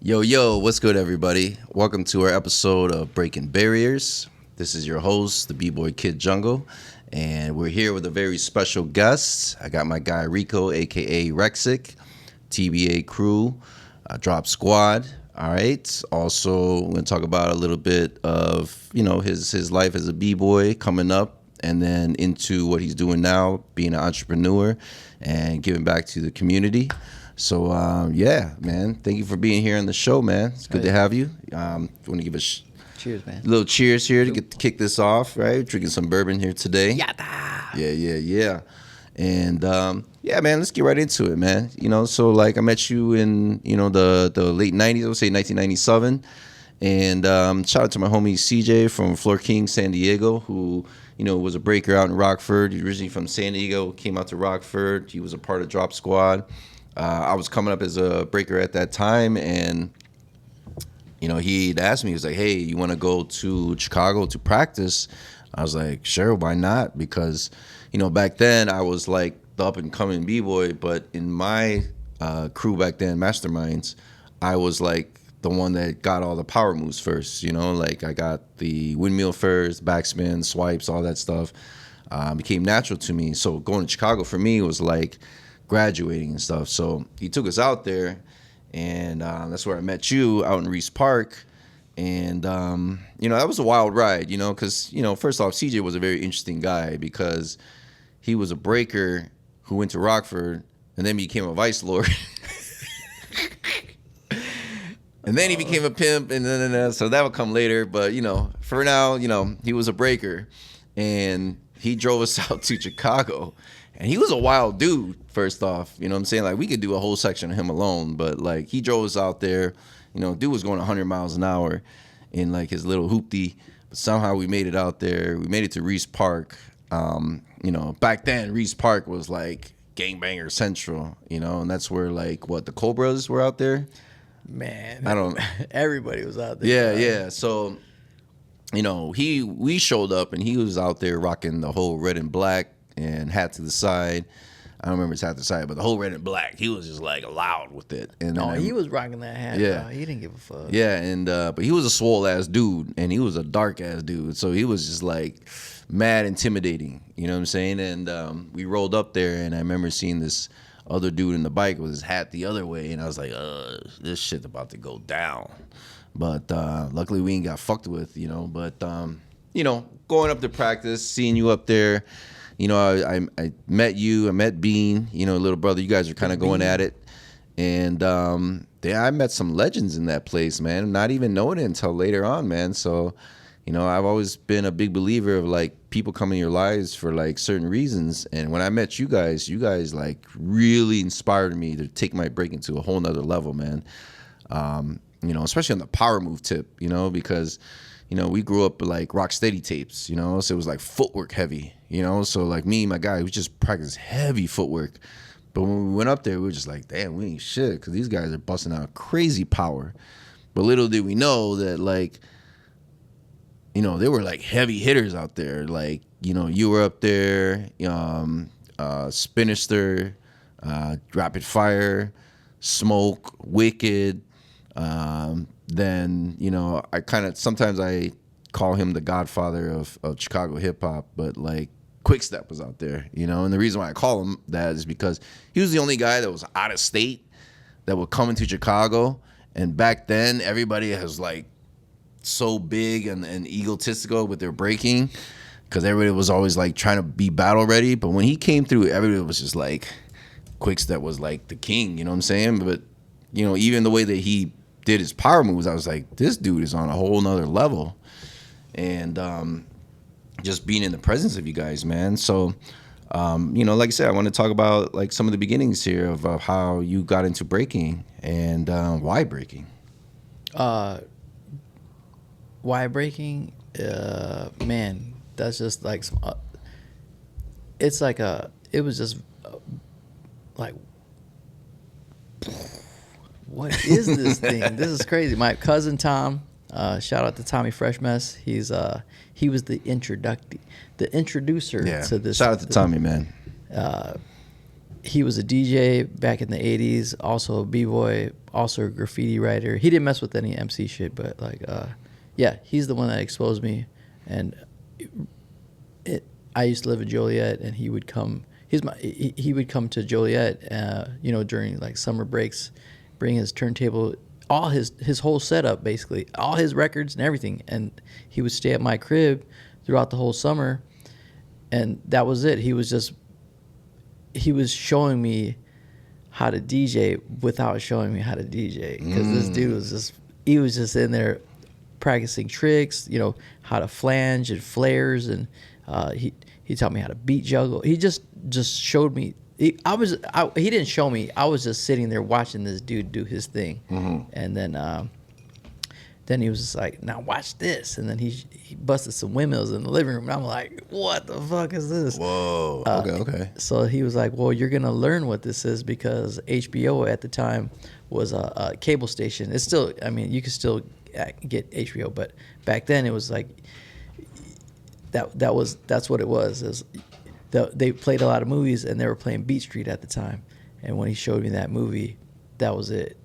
Yo, what's good, everybody? Welcome to our episode of Breakin Barriers. This is your host, the B-Boy Kid Jungle, and we're here with a very special guest. I got my guy Rico, a.k.a. Reksick, TBA crew, Drop Squad, all right? Also, we're going to talk about a little bit of, his life as a B-Boy coming up, and then into what he's doing now, being an entrepreneur and giving back to the community. So, man, thank you for being here on the show, man. It's good to have you. Want to give a cheers, man. Little cheers here to kick this off, right? Drinking some bourbon here today. Yada. Yeah. And, man, let's get right into it, man. So, like, I met you in, the late 90s, I would say 1997. And shout out to my homie CJ from Floor King, San Diego, who, was a breaker out in Rockford. He's originally from San Diego, came out to Rockford. He was a part of Drop Squad. I was coming up as a breaker at that time, and he'd asked me, he was like, hey, you want to go to Chicago to practice? I was like, sure, why not? Because back then I was like the up and coming b-boy, but in my crew back then, Masterminds, I was like the one that got all the power moves first. Like I got the windmill first, backspin, swipes, all that stuff. Became natural to me. So going to Chicago for me was like graduating and stuff. So he took us out there, and that's where I met you out in Reese Park. And that was a wild ride, because first off, CJ was a very interesting guy because he was a breaker who went to Rockford and then became a vice lord. And then he became a pimp, and then so that would come later. But for now, he was a breaker, and he drove us out to Chicago. And he was a wild dude, first off. You know what I'm saying? Like, we could do a whole section of him alone. But, like, he drove us out there. Dude was going 100 miles an hour in, like, his little hoopty. But somehow we made it out there. We made it to Reese Park. Back then, Reese Park was, like, gangbanger central, And that's where, like, the Cobras were out there? Man. I don't... Everybody was out there. Yeah. So, we showed up, and he was out there rocking the whole red and black and hat to the side. I don't remember his hat to the side, but the whole red and black, he was just like loud with it. And he was rocking that hat. Yeah, he didn't give a fuck. Yeah, and but he was a swole ass dude, and he was a dark ass dude, so he was just like mad intimidating. You know what I'm saying? And we rolled up there, and I remember seeing this other dude in the bike with his hat the other way, and I was like, this shit's about to go down. But luckily we ain't got fucked with, But going up to practice, seeing you up there. I met you. I met Bean, little brother. You guys are kind of going at it. And I met some legends in that place, man. Not even knowing it until later on, man. So, I've always been a big believer of, like, people come in your lives for, like, certain reasons. And when I met you guys, like, really inspired me to take my breaking to a whole nother level, man. Especially on the power move tip, because... we grew up with, like, Rocksteady tapes, so it was, like, footwork heavy, So, like, me and my guy, we just practiced heavy footwork. But when we went up there, we were just like, damn, we ain't shit, because these guys are busting out crazy power. But little did we know that, like, they were, like, heavy hitters out there. Like, you were up there, Spinister, Rapid Fire, Smoke, Wicked, then, I kind of, sometimes I call him the godfather of Chicago hip hop, but, like, Quickstep was out there, and the reason why I call him that is because he was the only guy that was out of state that would come into Chicago. And back then, everybody was, like, so big and egotistical with their breaking because everybody was always, like, trying to be battle ready. But when he came through, everybody was just like, Quickstep was, like, the king, you know what I'm saying? But, even the way that he did his power moves, I was like, this dude is on a whole nother level. And just being in the presence of you guys, man. So, like I said, I want to talk about, like, some of the beginnings here of how you got into breaking and why breaking. Why breaking? Man, that's just like some. It's like it was just like. What is this thing? This is crazy. My cousin Tom, shout out to Tommy Fresh Mess. He was the introducer to this. Shout out to Tommy, man. he was a DJ back in the 80s, also a b-boy, also a graffiti writer. He didn't mess with any MC shit, but like yeah, he's the one that exposed me. And I used to live in Joliet, and he would come he would come to Joliet you know, during like summer breaks, bring his turntable, all his whole setup, basically all his records and everything, and he would stay at my crib throughout the whole summer. And that was it. He was showing me how to DJ without showing me how to DJ, because this dude was just in there practicing tricks, you know, how to flange and flares, and he taught me how to beat juggle. He just showed me. He didn't show me. I was just sitting there watching this dude do his thing, and then he was just like, "Now watch this," and then he busted some windmills in the living room, and I'm like, "What the fuck is this?" Whoa. Okay. So he was like, "Well, you're gonna learn what this is, because HBO at the time was a cable station. It's still, I mean, you can still get HBO, but back then it was like that's what it was. They played a lot of movies, and they were playing Beat Street at the time. And when he showed me that movie, that was it.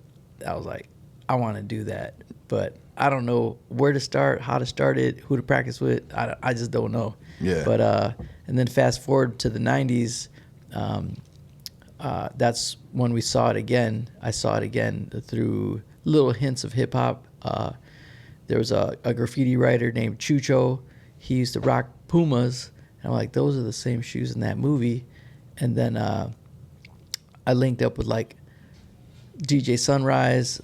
I was like, I want to do that, but I don't know where to start, how to start it, who to practice with. I just don't know. Yeah. But and then fast forward to the 90s, that's when we saw it again. I saw it again through little hints of hip hop. There was a graffiti writer named Chucho. He used to rock Pumas. And I'm like, those are the same shoes in that movie. And then I linked up with like DJ Sunrise.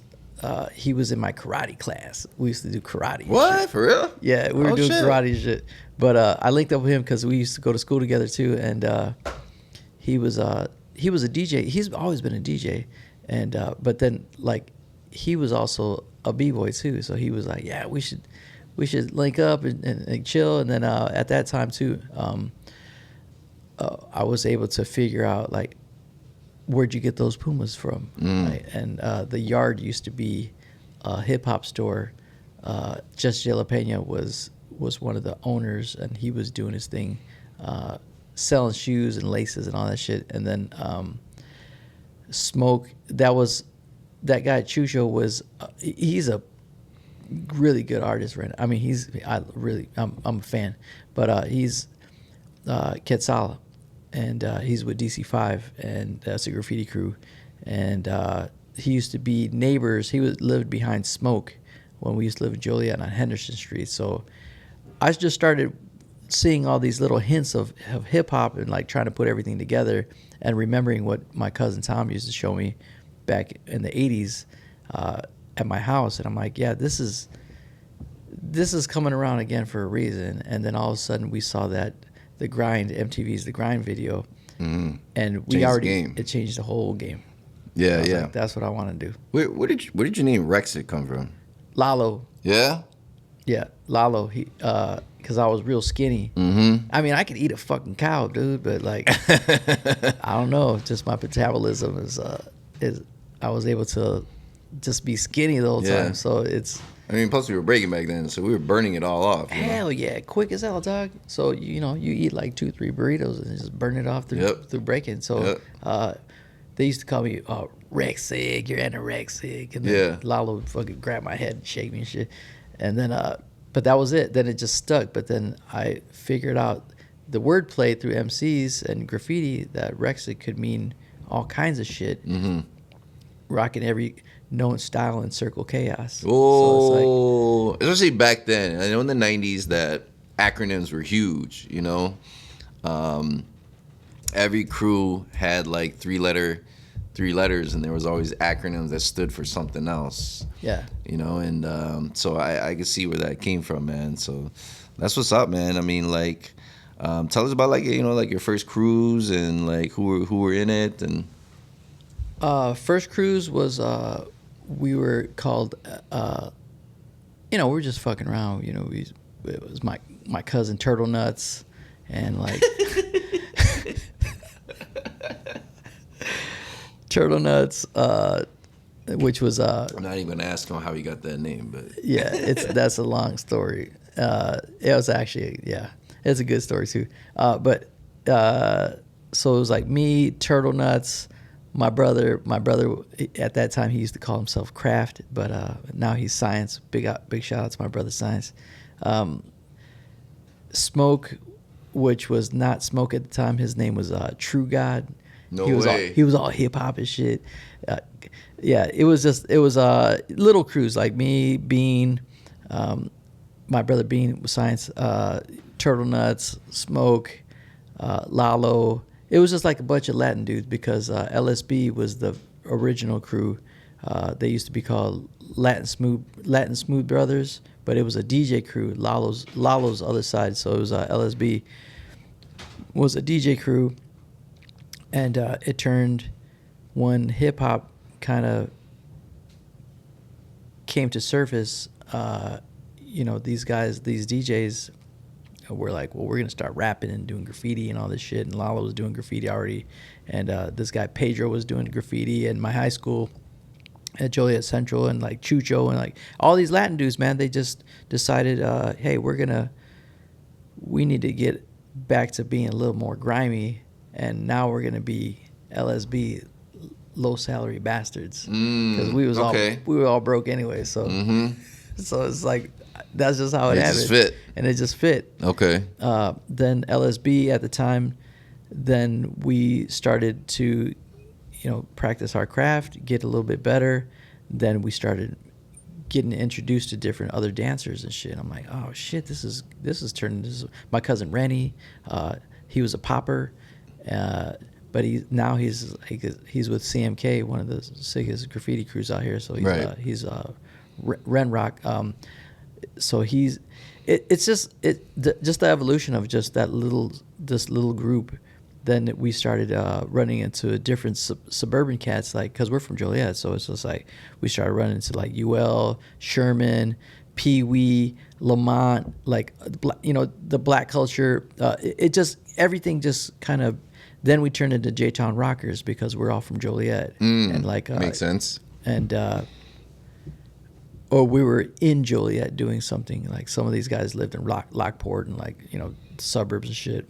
He was in my karate class. We used to do karate. What? For real? Yeah, we were doing karate shit. But I linked up with him because we used to go to school together too. And he was a DJ. He's always been a DJ. And but then like he was also a b-boy too. So he was like, yeah, we should link up and chill. And then at that time too, I was able to figure out like, where'd you get those Pumas from? Right? And the Yard used to be a hip hop store. Just Jalapeno was one of the owners, and he was doing his thing, selling shoes and laces and all that shit. And then Smoke, that guy Chucho was he's a really good artist right now. I mean, I'm a fan, but he's Quetzala, and he's with DC5, and that's a graffiti crew. And he used to be neighbors. He lived behind Smoke when we used to live in Joliet on Henderson Street. So I just started seeing all these little hints of hip hop and like trying to put everything together, and remembering what my cousin Tom used to show me back in the 80s at my house. And I'm like, yeah, this is coming around again for a reason. And then all of a sudden we saw that MTV's The Grind video, and it changed the whole game. Yeah, yeah. like, that's what I want to do. Where did your name Reksick come from? Lalo. Yeah? Yeah, Lalo. He because I was real skinny. Mm-hmm. I mean, I could eat a fucking cow, dude, but like, I don't know. Just my metabolism is I was able to just be skinny the whole time. So it's. I mean, plus we were breaking back then, so we were burning it all off. Hell yeah, quick as hell, dog. So you eat like 2-3 burritos and just burn it off through breaking. So they used to call me Reksick, you're anorexic, and then Lalo would fucking grab my head and shake me and shit. And then, but that was it. Then it just stuck. But then I figured out the wordplay through MCs and graffiti that Reksick could mean all kinds of shit. Mm-hmm. Rocking every known style in Circle Chaos. Oh, so like, especially back then. I know in the 90s that acronyms were huge, you know. Every crew had like three letters, and there was always acronyms that stood for something else. Yeah. You know, and so I could see where that came from, man. So that's what's up, man. I mean, like, tell us about like, you know, like your first cruise and like who were in it. And first cruise was we were called we were just fucking around, you know. It was my cousin Turtle Nuts, and like Turtle Nuts, which was I'm not even gonna ask him how he got that name, but yeah, that's a long story. It was actually it's a good story too. But So it was like me, Turtle Nuts, my brother at that time he used to call himself Kraft, but now he's Science. Big shout out to my brother Science. Smoke, which was not Smoke at the time. His name was True God. No way. He was all hip hop and shit. Yeah, it was little crews like me, Bean, my brother Bean was Science, Turtle Nuts, Smoke, Lalo. It was just like a bunch of Latin dudes because LSB was the original crew. They used to be called Latin Smooth Brothers, but it was a DJ crew, Lalo's other side. So it was LSB was a DJ crew, and it turned when hip hop kind of came to surface. These DJs were like, well, we're gonna start rapping and doing graffiti and all this shit. And Lalo was doing graffiti already, and this guy Pedro was doing graffiti. And my high school at Joliet Central, and like Chucho and like all these Latin dudes, man, they just decided, hey, we need to get back to being a little more grimy, and now we're gonna be LSB, low salary bastards, because we were all broke anyway. So so it's like that's just how it happened. Just fit. And it just fit. Okay. Then LSB at the time, then we started to, practice our craft, get a little bit better. Then we started getting introduced to different other dancers and shit. I'm like, oh shit, this is turning. This is my cousin Rennie. He was a popper, but he's with CMK, one of the sickest graffiti crews out here. So he's Ren Rock. So it's just the evolution of just this little group. Then we started running into different suburban cats, like, because we're from Joliet, so it's just like we started running into like UL, Sherman, Pee Wee, Lamont, like, the black culture. Everything just kind of. Then we turned into J-Town Rockers because we're all from Joliet, and like makes sense. And or we were in Joliet doing something. Like some of these guys lived in Lockport and like suburbs and shit.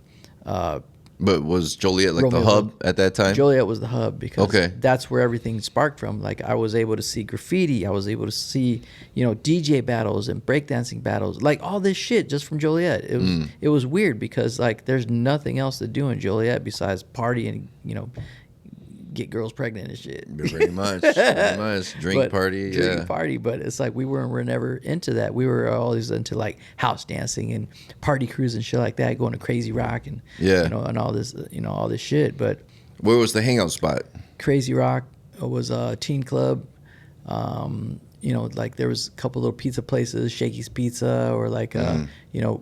But was Joliet like the hub at that time? Joliet was the hub because that's where everything sparked from. Like I was able to see graffiti. I was able to see, DJ battles and breakdancing battles, like all this shit just from Joliet. It was weird because like there's nothing else to do in Joliet besides party and, get girls pregnant and shit. Pretty much. Drink party. But it's like we were never into that. We were always into like house dancing and party crews and shit like that, going to Crazy Rock and and all this shit. But where was the hangout spot? Crazy Rock was a teen club. Like there was a couple little pizza places, Shakey's Pizza, or like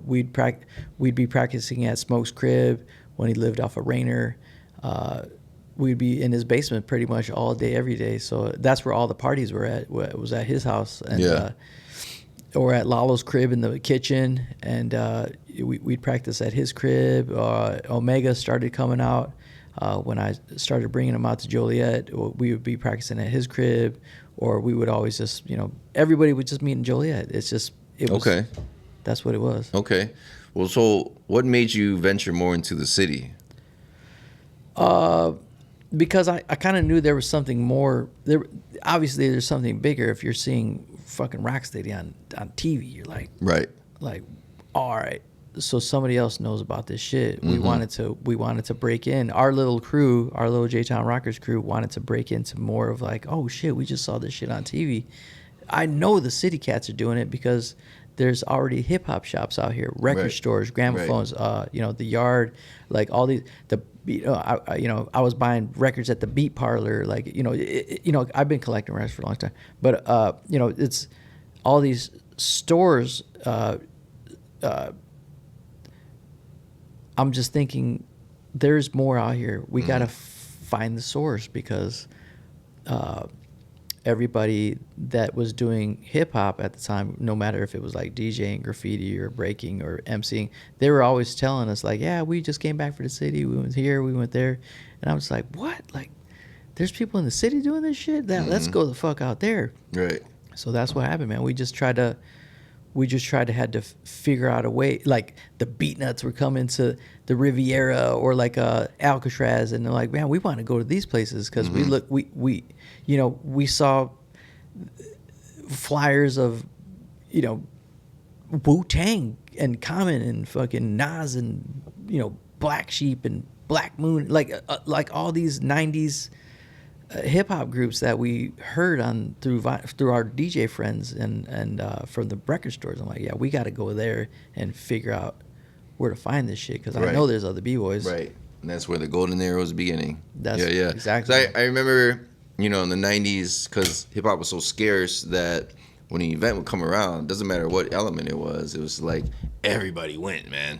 we'd be practicing at Smoke's crib when he lived off of Rainer. We'd be in his basement pretty much all day, every day. So that's where all the parties were at. It was at his house, and or at Lalo's crib in the kitchen, and we'd practice at his crib. Omega started coming out when I started bringing him out to Joliet. We would be practicing at his crib, or we would always just, everybody would just meet in Joliet. It was okay. That's what it was. Okay. Well, so what made you venture more into the city? Because I kind of knew there was something more. Obviously, there's something bigger. If you're seeing fucking Rocksteady on TV, you're like, all right. So somebody else knows about this shit. Mm-hmm. We wanted to break in. Our little crew, our little J-Town Rockers crew, wanted to break into more of like, oh shit, we just saw this shit on TV. I know the city cats are doing it because there's already hip hop shops out here, record stores, gramophones, the Yard, like all these. I was buying records at the Beat Parlor, like I've been collecting records for a long time, but it's all these stores. I'm just thinking, there's more out here. We gotta find the source because everybody that was doing hip hop at the time, no matter if it was like DJing, graffiti, or breaking, or MCing, they were always telling us like, yeah, we just came back for the city. We went here, we went there. And I was like, what? Like, there's people in the city doing this shit? Let's go the fuck out there. Right. So that's what happened, man. We just tried to, we just had to figure out a way. Like the Beatnuts were coming to the Riviera or like Alcatraz, and they're like, man, we want to go to these places because we saw flyers of, Wu-Tang and Common and fucking Nas and Black Sheep and Black Moon, like all these 90s hip hop groups that we heard on through our DJ friends and from the record stores. I'm like, yeah, we got to go there and figure out where to find this shit because I know there's other b-boys. Right, and that's where the golden era was beginning. That's exactly. So I remember, in the '90s, because hip hop was so scarce that when an event would come around, doesn't matter what element it was like everybody went, man.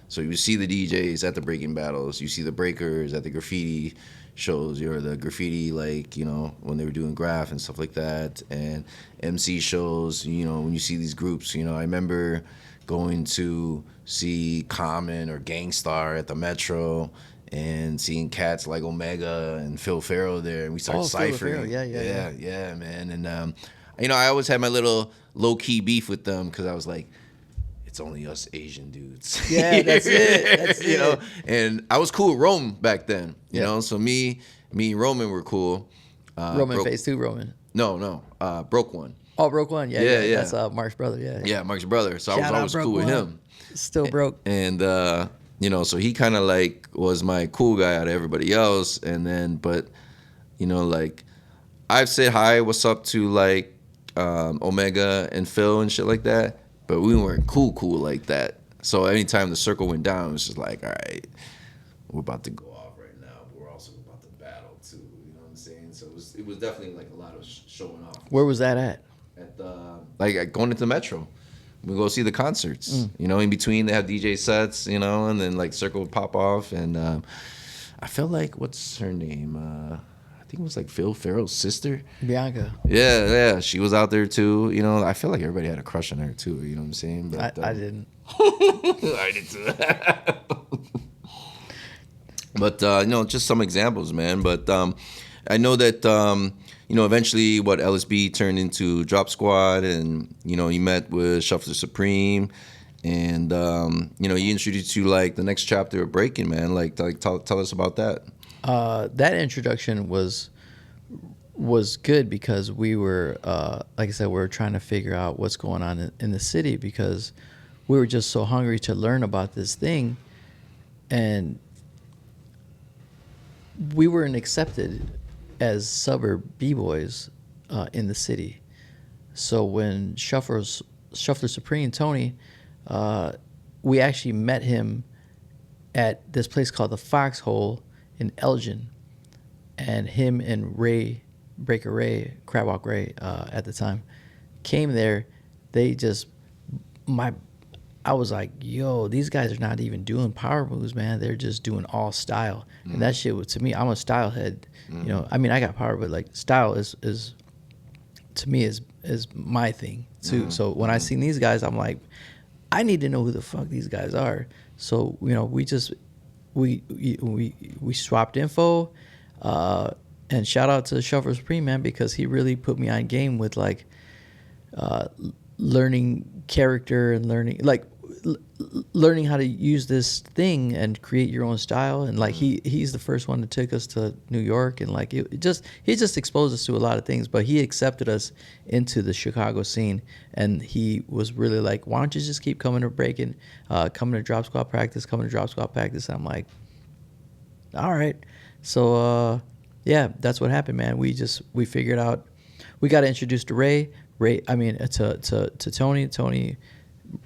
So you see the DJs at the breaking battles, you see the breakers at the graffiti shows, or the graffiti, when they were doing graph and stuff like that, and MC shows, when you see these groups, I remember going to see Common or Gangstar at the Metro and seeing cats like Omega and Phil Ferro there, and we started ciphering. Yeah, man. And I always had my little low-key beef with them because I was like, it's only us Asian dudes. Yeah, that's it. And I was cool with Rome back then, so me and Roman were cool. Roman Phase 2 Roman. No, Broke One. Oh, Broke One, yeah. That's Mark's brother, yeah. Yeah, Mark's brother. So I was always cool with him. Still broke. And, so he kind of was my cool guy out of everybody else. And then, but, I've said hi, what's up to Omega and Phil and shit like that. But we weren't cool like that. So anytime the circle went down, it was just like, all right, we're about to go off right now. But we're also about to battle too. You know what I'm saying? So it was definitely a lot of showing off. Where was that at? At going into the Metro. We go see the concerts. In between they have DJ sets. And then circle would pop off. And I felt like, what's her name? I think it was Phil Ferro's sister. Bianca. Yeah. She was out there too. I feel like everybody had a crush on her too. You know what I'm saying? But, I didn't. I did too. But, just some examples, man. But I know that, eventually what LSB turned into Drop Squad, and, you met with Shuffler Supreme, and, he introduced you the next chapter of Breakin', man. Tell us about that. That introduction was good because we were, like I said, we were trying to figure out what's going on in the city because we were just so hungry to learn about this thing, and we weren't accepted as suburb b-boys in the city. So when Shuffler Supreme, Tony, we actually met him at this place called the Foxhole in Elgin, and him and Breaker Ray, Crabwalk Ray, at the time, came there. I was like, yo, these guys are not even doing power moves, man. They're just doing all style. And that shit was, to me, I'm a style head. I got power, but style is to me is my thing too. So when I seen these guys, I'm like, I need to know who the fuck these guys are. So, we swapped info, and shout out to Shuffler Supreme, man, because he really put me on game with learning character and learning how to use this thing and create your own style. And he's the first one to take us to New York, and he just exposed us to a lot of things, but he accepted us into the Chicago scene, and he was really like, why don't you just keep coming to Breakin', coming to Drop Squad practice. And I'm like, all right. So yeah, that's what happened, man. We figured out, we got introduced to to Tony. Tony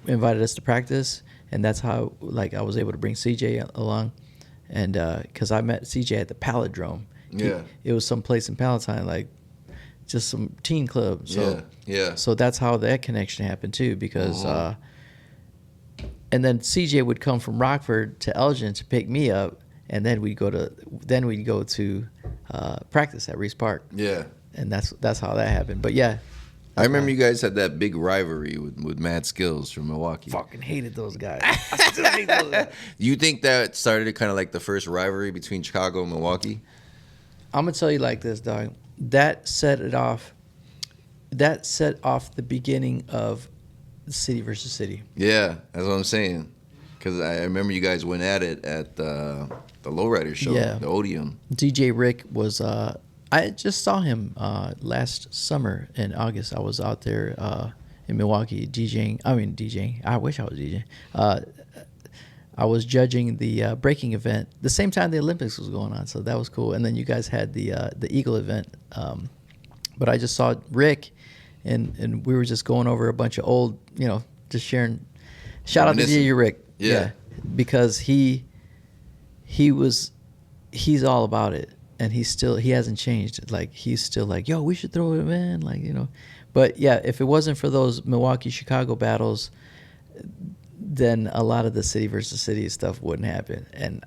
invited us to practice, and that's how I was able to bring CJ along, and because I met CJ at the Palindrome. Yeah, it was some place in Palatine, just some teen club. So yeah. So that's how that connection happened too, because and then CJ would come from Rockford to Elgin to pick me up, and then we'd go to practice at Reese Park. Yeah, and that's how that happened. But yeah. I remember you guys had that big rivalry with Mad Skills from Milwaukee. Fucking hated those guys. I still hate those guys. You think that started kind of the first rivalry between Chicago and Milwaukee? I'm going to tell you like this, dog. That set off the beginning of city versus city. Yeah, that's what I'm saying. Because I remember you guys went at it at the Lowrider show, the Odeum. DJ Rick was. I just saw him last summer in August. I was out there in Milwaukee DJing. I wish I was DJing. I was judging the breaking event the same time the Olympics was going on, so that was cool. And then you guys had the Eagle event. But I just saw Rick, and we were just going over a bunch of old, just sharing. Shout out to DJ Rick. Yeah. Because he's all about it, and he hasn't changed. Like, he's still like, yo, we should throw it in, like, But yeah, if it wasn't for those Milwaukee Chicago battles, then a lot of the city versus city stuff wouldn't happen. And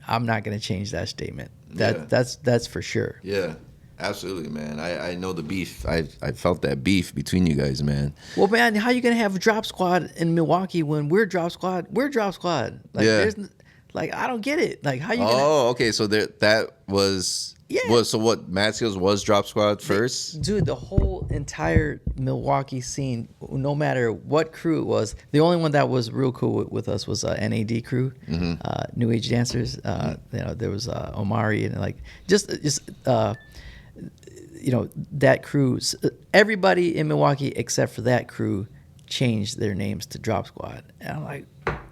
I'm not gonna change that statement. That's for sure. Yeah. Absolutely, man. I know the beef. I felt that beef between you guys, man. Well, man, how you gonna have Drop Squad in Milwaukee when we're Drop Squad? We're Drop Squad. Like, there's, like, I don't get it. Like, how you? Oh, okay. So that was. Yeah. So what? Mad Skills was Drop Squad first? Dude, the whole entire Milwaukee scene, no matter what crew it was, the only one that was real cool with us was NAD crew, New Age Dancers. There was Omari and like just. That crew, everybody in Milwaukee except for that crew changed their names to Drop Squad. And I'm like,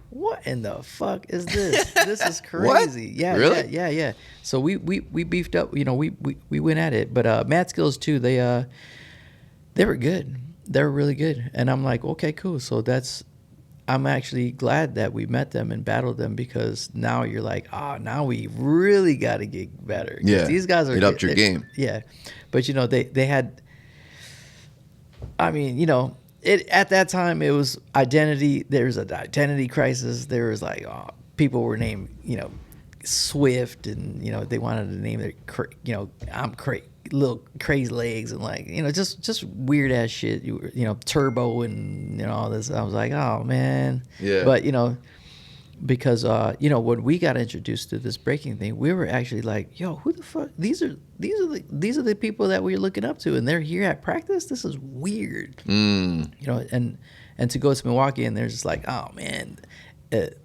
what in the fuck is this? This is crazy. What? Yeah, really? Yeah. So we beefed up, we went at it. But Mad Skills too, they were good. They were really good. And I'm like, okay, cool. So I'm actually glad that we met them and battled them, because now you're like, now we really got to get better. Yeah, these guys are. It upped your game. Yeah, but they had. I mean, at that time it was identity. There was an identity crisis. There was like, people were named, Swift, and they wanted to name their, I'm little crazy legs, and like, just weird ass shit. Turbo and all this. I was like, oh man. Yeah. But because when we got introduced to this breaking thing, we were actually like, yo, who the fuck? These are the people that we're looking up to, and they're here at practice. This is weird. And to go to Milwaukee, and they're just like, oh man.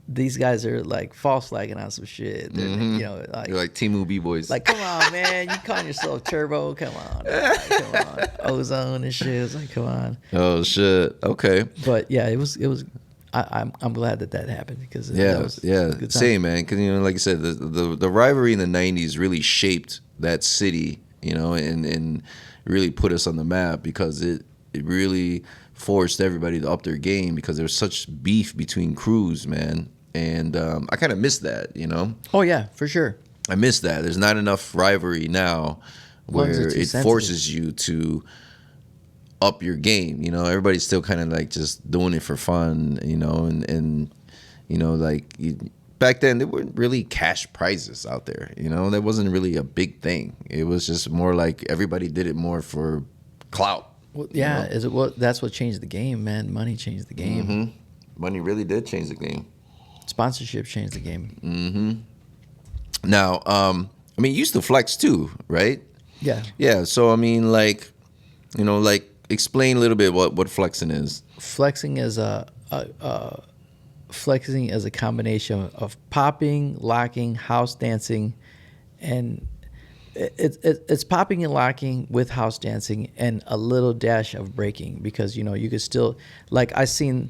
These guys are like false flagging on some shit. They're, they're like Timu B-boys. Like, come on, man, you calling yourself Turbo? Come on, come on, Ozone and shit. It's like, come on. Oh shit. Okay. But yeah, it was. I'm glad that happened, because that was a good time. Same, man. Because like you said, the rivalry in the '90s really shaped that city, and really put us on the map, because it really forced everybody to up their game, because there's such beef between crews, man. And I kind of miss that, Oh yeah, for sure. I miss that. There's not enough rivalry now where it forces you to up your game. Everybody's still kind of like just doing it for fun, and like back then there weren't really cash prizes out there. That wasn't really a big thing. It was just more like everybody did it more for clout. Well, yeah, that's what changed the game, man. Money changed the game. Mm-hmm. Money really did change the game. Sponsorship changed the game. Mm-hmm. Now, you used to flex too, right? Yeah. Yeah. So like explain a little bit what flexing is. Flexing is flexing is a combination of popping, locking, house dancing, and it's popping and locking with house dancing and a little dash of breaking, because you could still, like, I seen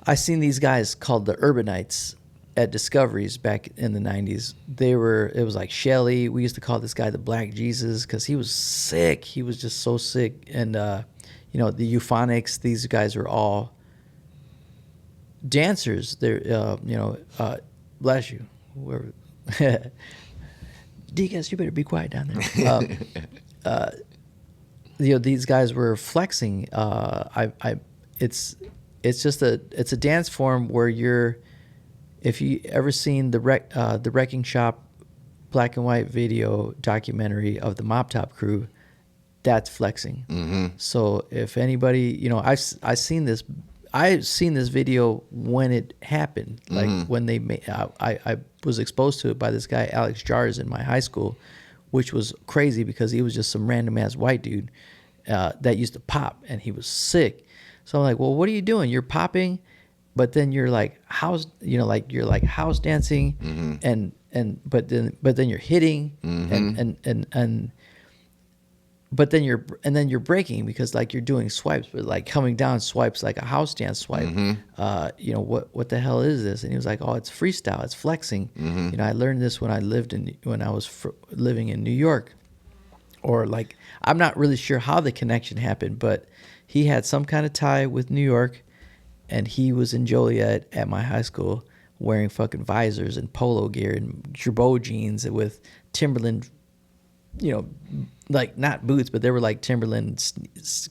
these guys called the Urbanites at Discoveries back in the 90s. It was like Shelly. We used to call this guy the Black Jesus, because he was sick. He was just so sick. And the Euphonics, these guys are all dancers. They're bless you, whoever. Deacons, you better be quiet down there. These guys were flexing. It's a dance form where if you ever seen the Wrecking Shop black and white video documentary of the Mop Top crew, that's flexing. Mm-hmm. So if anybody, I've seen this video when it happened, like when they made. I was exposed to it by this guy Alex Jars in my high school, which was crazy because he was just some random ass white dude that used to pop, and he was sick. So I'm like, well, what are you doing? You're popping, but then you're like house, you're like house dancing, but then you're hitting, and but then you're breaking because like you're doing swipes, but like coming down swipes like a house dance swipe. What the hell is this? And he was like, oh, it's freestyle, it's flexing. I learned this when I was living in New York, or like I'm not really sure how the connection happened, but he had some kind of tie with New York, and he was in Joliet at my high school wearing fucking visors and polo gear and Girbaud jeans with Timberland, like not boots, but they were like Timberland,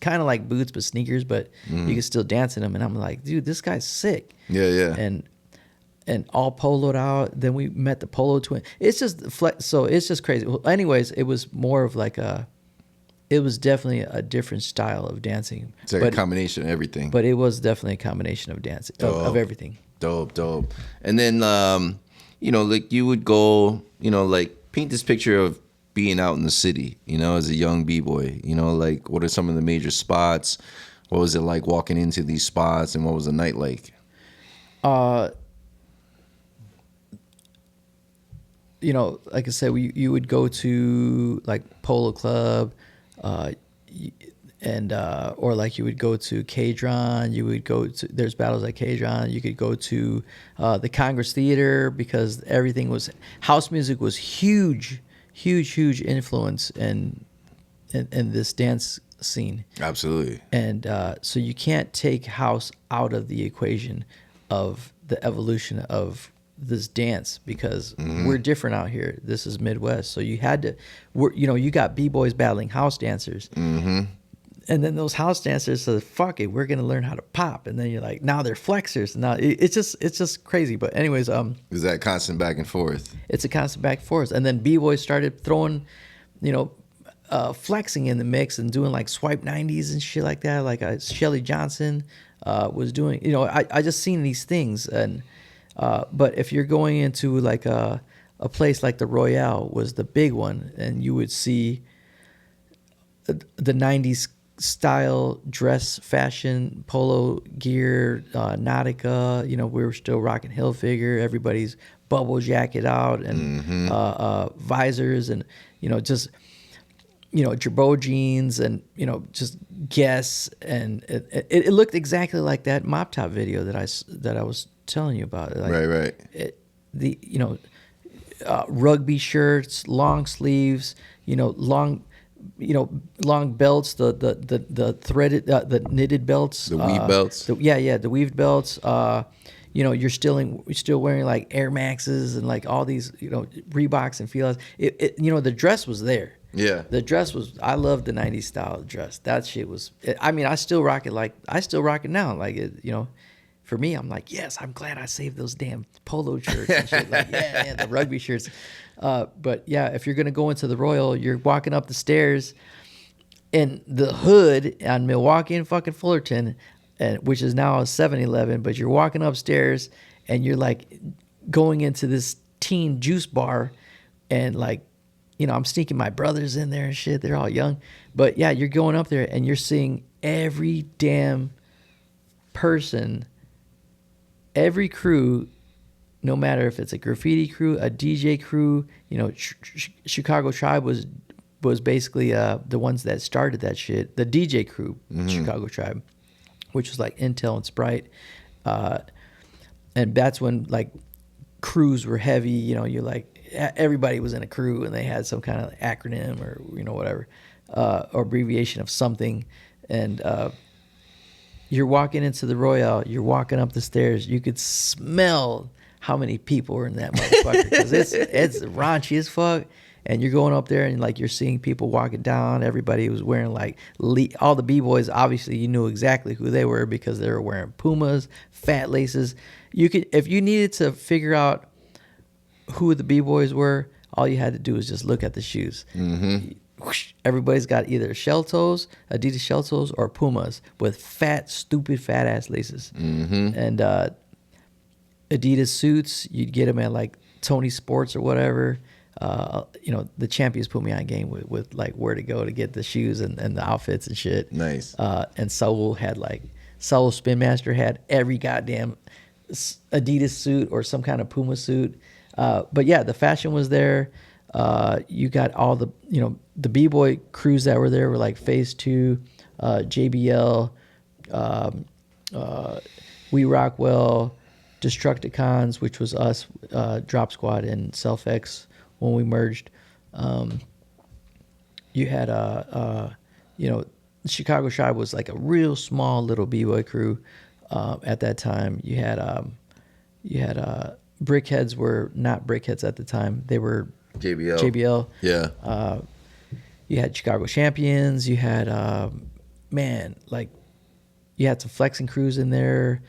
kind of like boots, but sneakers, but you could still dance in them. And I'm like, dude, this guy's sick. Yeah. And all poloed out. Then we met the polo twin. It's just so it's just crazy. Well, anyways, it was more of like it was definitely a different style of dancing. It's like a combination of everything. But it was definitely a combination of dancing, of everything. Dope. And then, like you would go, like paint this picture of being out in the city, as a young B-boy, like what are some of the major spots? What was it like walking into these spots, and what was the night like? Like I said, you would go to like Polo Club, or like you would go to K-Dron, there's battles at K-Dron, you could go to the Congress Theater, because house music was huge influence in this dance scene. Absolutely. And so you can't take house out of the equation of the evolution of this dance, because we're different out here. This is Midwest, so you had to, you got b-boys battling house dancers, and then those house dancers said, "Fuck it, we're gonna learn how to pop," and then you're like, now they're flexers. Now it's just crazy. But anyways, is that constant back and forth? It's a constant back and forth, and then b-boys started throwing, flexing in the mix and doing like swipe 90s and shit like that. Like Shelly Johnson was doing. I just seen these things. And but if you're going into like a place like the Royale was the big one, and you would see the 90s style dress fashion, polo gear, Nautica, we were still rocking Hilfiger, everybody's bubble jacket out, and visors, and just Girbaud jeans, and just Guess, and it looked exactly like that Mop Top video that I was telling you about. Like, right. Rugby shirts, long sleeves, long belts, the threaded, the knitted belts, the weave belts. The weaved belts. You're still wearing like Air Maxes and like all these, Reeboks and Filas. The dress was there. Yeah. The dress was, I love the 90s style dress. That shit was, I still rock it I still rock it now. Like, for me, I'm like, yes, I'm glad I saved those damn polo shirts and shit. Like, yeah, the rugby shirts. But yeah, if you're going to go into the Royal, you're walking up the stairs in the hood on Milwaukee and fucking Fullerton, which is now a 7-Eleven, but you're walking upstairs and you're like going into this teen juice bar, and like, I'm sneaking my brothers in there and shit. They're all young. But yeah, you're going up there and you're seeing every damn person, every crew, no matter if it's a graffiti crew, a DJ crew, Chicago Tribe was basically the ones that started that shit. The DJ crew, Chicago Tribe, which was like Intel and Sprite, and that's when like crews were heavy. You're like, everybody was in a crew and they had some kind of acronym or whatever, or abbreviation of something, and you're walking into the Royale, you're walking up the stairs, you could smell how many people were in that motherfucker, because it's raunchy as fuck. And you're going up there and like you're seeing people walking down. Everybody was wearing like all the b-boys. Obviously, you knew exactly who they were because they were wearing Pumas, fat laces. You could, if you needed to figure out who the b-boys were, all you had to do was just look at the shoes. Everybody's got either shell toes, Adidas shell toes, or Pumas with stupid fat ass laces. And Adidas suits, you'd get them at like Tony Sports or whatever. The champions put me on game with like where to go to get the shoes and the outfits and shit. Nice. And Soul had like Solo Spin Master had every goddamn Adidas suit or some kind of Puma suit. But yeah, the fashion was there. You got all the, the B-boy crews that were there were like Phase 2, JBL, We Rockwell, Destructicons, which was us, Drop Squad, and Self X when we merged. You had Chicago Shy was like a real small little B-boy crew at that time. You had Brickheads were not Brickheads at the time. They were JBL. Yeah. You had Chicago Champions. You had you had some flexing crews in there.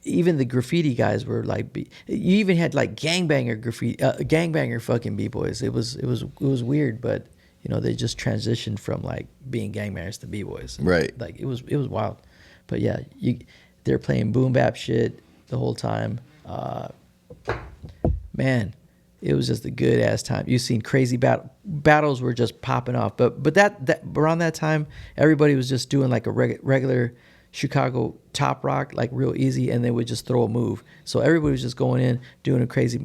Even the graffiti guys were like, you even had like gangbanger fucking b-boys. It was weird, but they just transitioned from like being gangbangers to b-boys. Right. Like it was wild, but yeah, they're playing boom bap shit the whole time. Man, it was just a good ass time. You've seen crazy battles were just popping off, but that around that time, everybody was just doing like a regular Chicago top rock, like real easy, and they would just throw a move. So everybody was just going in, doing a crazy,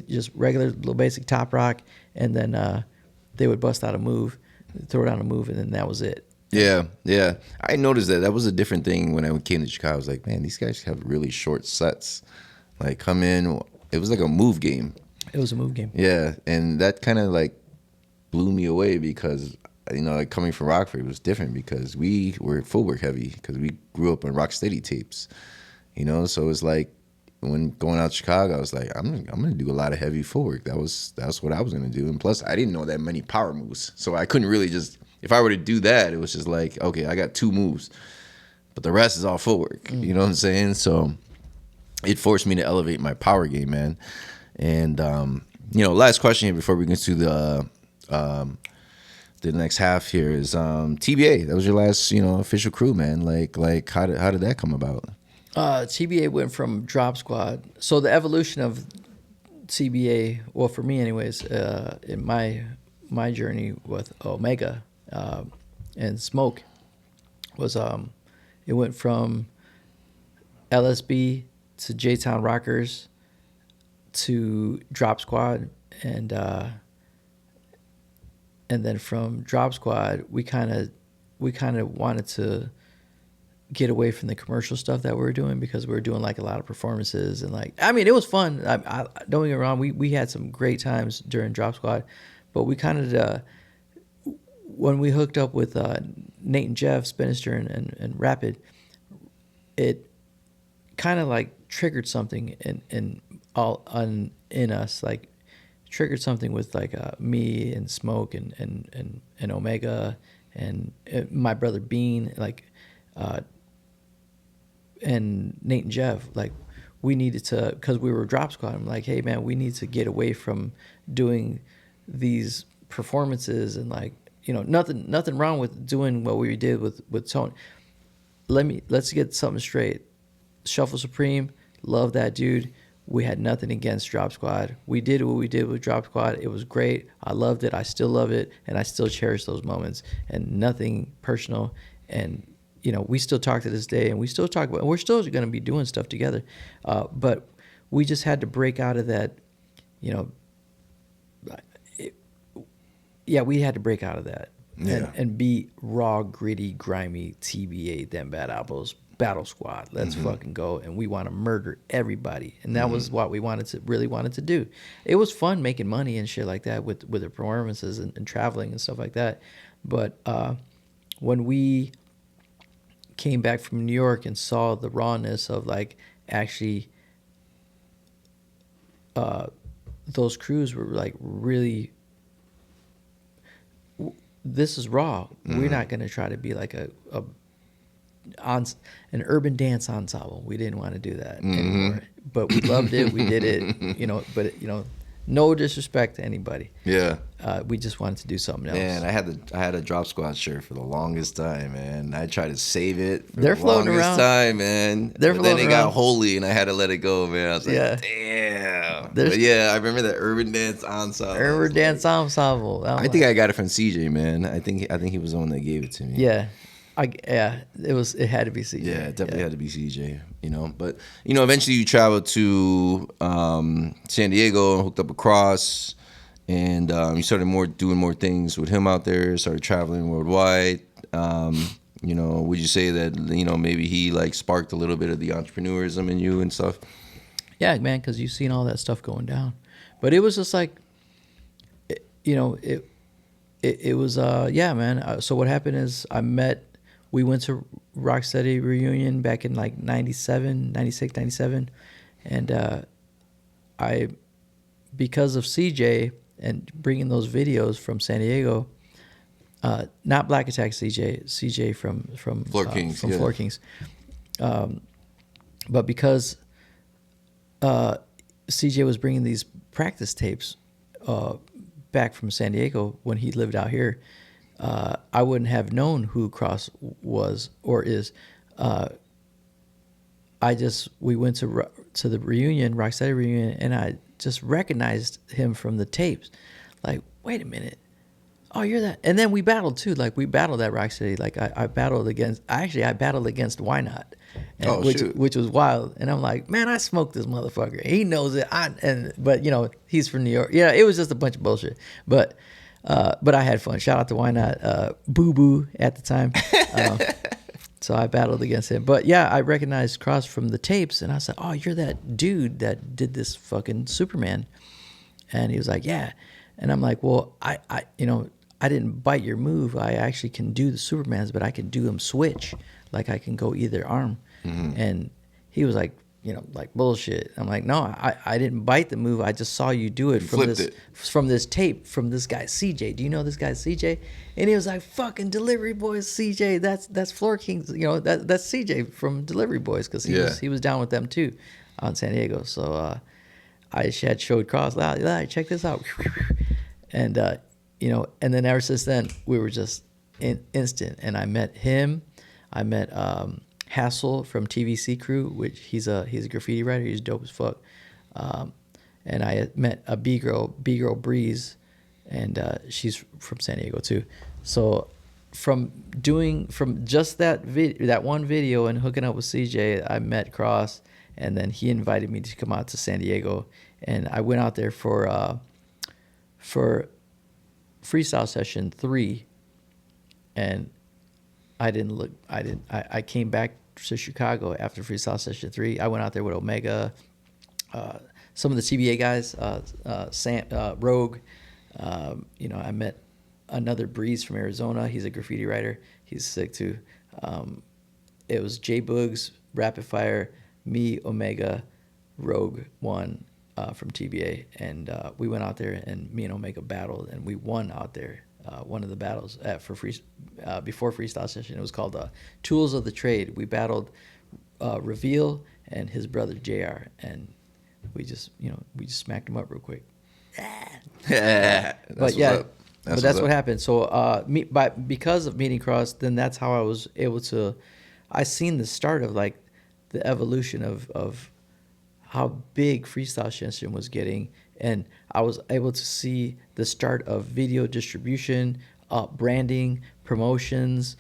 just regular little basic top rock, and then they would bust out a move, throw down a move, and then that was it. Yeah. I noticed that was a different thing when I came to Chicago. I was like, man, these guys have really short sets. Like come in, it was like a move game. It was a move game. Yeah, and that kind of like blew me away because like coming from Rockford, it was different because we were footwork heavy because we grew up on Rocksteady tapes, So it's like when going out to Chicago, I was like, I'm gonna do a lot of heavy footwork. That's what I was gonna do, and plus I didn't know that many power moves, so I couldn't really just. If I were to do that, it was just like, okay, I got 2 moves, but the rest is all footwork. You know what I'm saying? So it forced me to elevate my power game, man. And last question here before we get to the next half here is TBA. That was your last, official crew, man. Like how did that come about? TBA went from Drop Squad. So the evolution of TBA, well, for me anyways, in my journey with Omega and Smoke was it went from LSB to J-Town Rockers to Drop Squad, and then from Drop Squad we kind of wanted to get away from the commercial stuff that we were doing because we were doing like a lot of performances and it was fun. I don't get me wrong, we had some great times during Drop Squad, but we kind of when we hooked up with Nate and Jeff Spinister and Rapid, it kind of like triggered something in us, like triggered something with like me and Smoke and Omega and my brother Bean, like and Nate and Jeff, like we needed to, because we were Drop Squad. I'm like, hey man, we need to get away from doing these performances and like nothing wrong with doing what we did with Tone. Let's get something straight. Shuffle Supreme, love that dude. We had nothing against Drop Squad. We did what we did with Drop Squad. It was great. I loved it. I still love it, and I still cherish those moments. And nothing personal. And we still talk to this day, and we still talk about. We're still going to be doing stuff together, but we just had to break out of that. We had to break out of that and be raw, gritty, grimy TBA, them bad apples. Battle Squad, let's fucking go, and we want to murder everybody, and that was what we really wanted to do. It was fun making money and shit like that with the performances and traveling and stuff like that. But when we came back from New York and saw the rawness of like actually those crews were like really, this is raw. We're not going to try to be like an urban dance ensemble. We didn't want to do that anymore, but we loved it. We did it, but no disrespect to anybody. Yeah. We just wanted to do something else. Man, I had a Drop Squad shirt for the longest time, man. I tried to save it for They're the floating longest around. time, man. They're but then floating it got around. holy, and I had to let it go, man. I was like, damn. But yeah, I remember that urban dance ensemble. Urban dance ensemble. I think I got it from CJ, man. I think he was the one that gave it to me. Yeah. It had to be CJ. Yeah, it definitely had to be CJ. But eventually you traveled to San Diego and hooked up across, and you started doing more things with him out there. Started traveling worldwide. Would you say that maybe he like sparked a little bit of the entrepreneurism in you and stuff? Yeah, man, because you've seen all that stuff going down, but it was just like, it was yeah, man. So what happened is we went to Rocksteady reunion back in like 97, 96, 97, and because of CJ and bringing those videos from San Diego. Not Black Attack CJ from Floor Kings, from Floor Kings, but because CJ was bringing these practice tapes back from San Diego when he lived out here, I wouldn't have known who Cross was or is. We went to the reunion, Rocksteady reunion, and I just recognized him from the tapes. Like, wait a minute. Oh, you're that. And then we battled too. Like we battled at Rocksteady. Like I battled against Why Not, which was wild. And I'm like, man, I smoked this motherfucker. He knows it. But he's from New York. Yeah, it was just a bunch of bullshit. But I had fun. Shout out to Why Not, Boo Boo at the time. So I battled against him. But yeah, I recognized Cross from the tapes, and I said, oh, you're that dude that did this fucking Superman. And he was like, yeah. And I'm like, well, I didn't bite your move. I actually can do the Supermans, but I can do them switch. Like I can go either arm. Mm-hmm. And he was like, like bullshit. I'm like, no, I didn't bite the move. I just saw you do it from this tape from this guy CJ. Do you know this guy CJ? And he was like, fucking Delivery Boys CJ. That's Floor Kings. That's CJ from Delivery Boys because he was down with them too, out in San Diego. So I had showed Cross, check this out, and and then ever since then we were just instant. And I met him. I met Hassel from TVC Crew, which he's a graffiti writer. He's dope as fuck. And I had met a B girl Breeze, and she's from San Diego too. So from just that one video and hooking up with CJ, I met Cross, and then he invited me to come out to San Diego, and I went out there for Freestyle Session 3, and I came back to Chicago after Freestyle Session 3. I went out there with Omega, some of the TBA guys, Rogue. I met another Breeze from Arizona. He's a graffiti writer. He's sick too. It was J Boogs, Rapid Fire, me, Omega, Rogue, one from TBA, and we went out there, and me and Omega battled, and we won out there. One of the battles before Freestyle Session. It was called Tools of the Trade. We battled Reveal and his brother JR, and we just smacked him up real quick. But that's what happened. So because of meeting Cross, then that's how I was able to. I seen the start of like the evolution of how big Freestyle Session was getting. And I was able to see the start of video distribution, branding, promotions,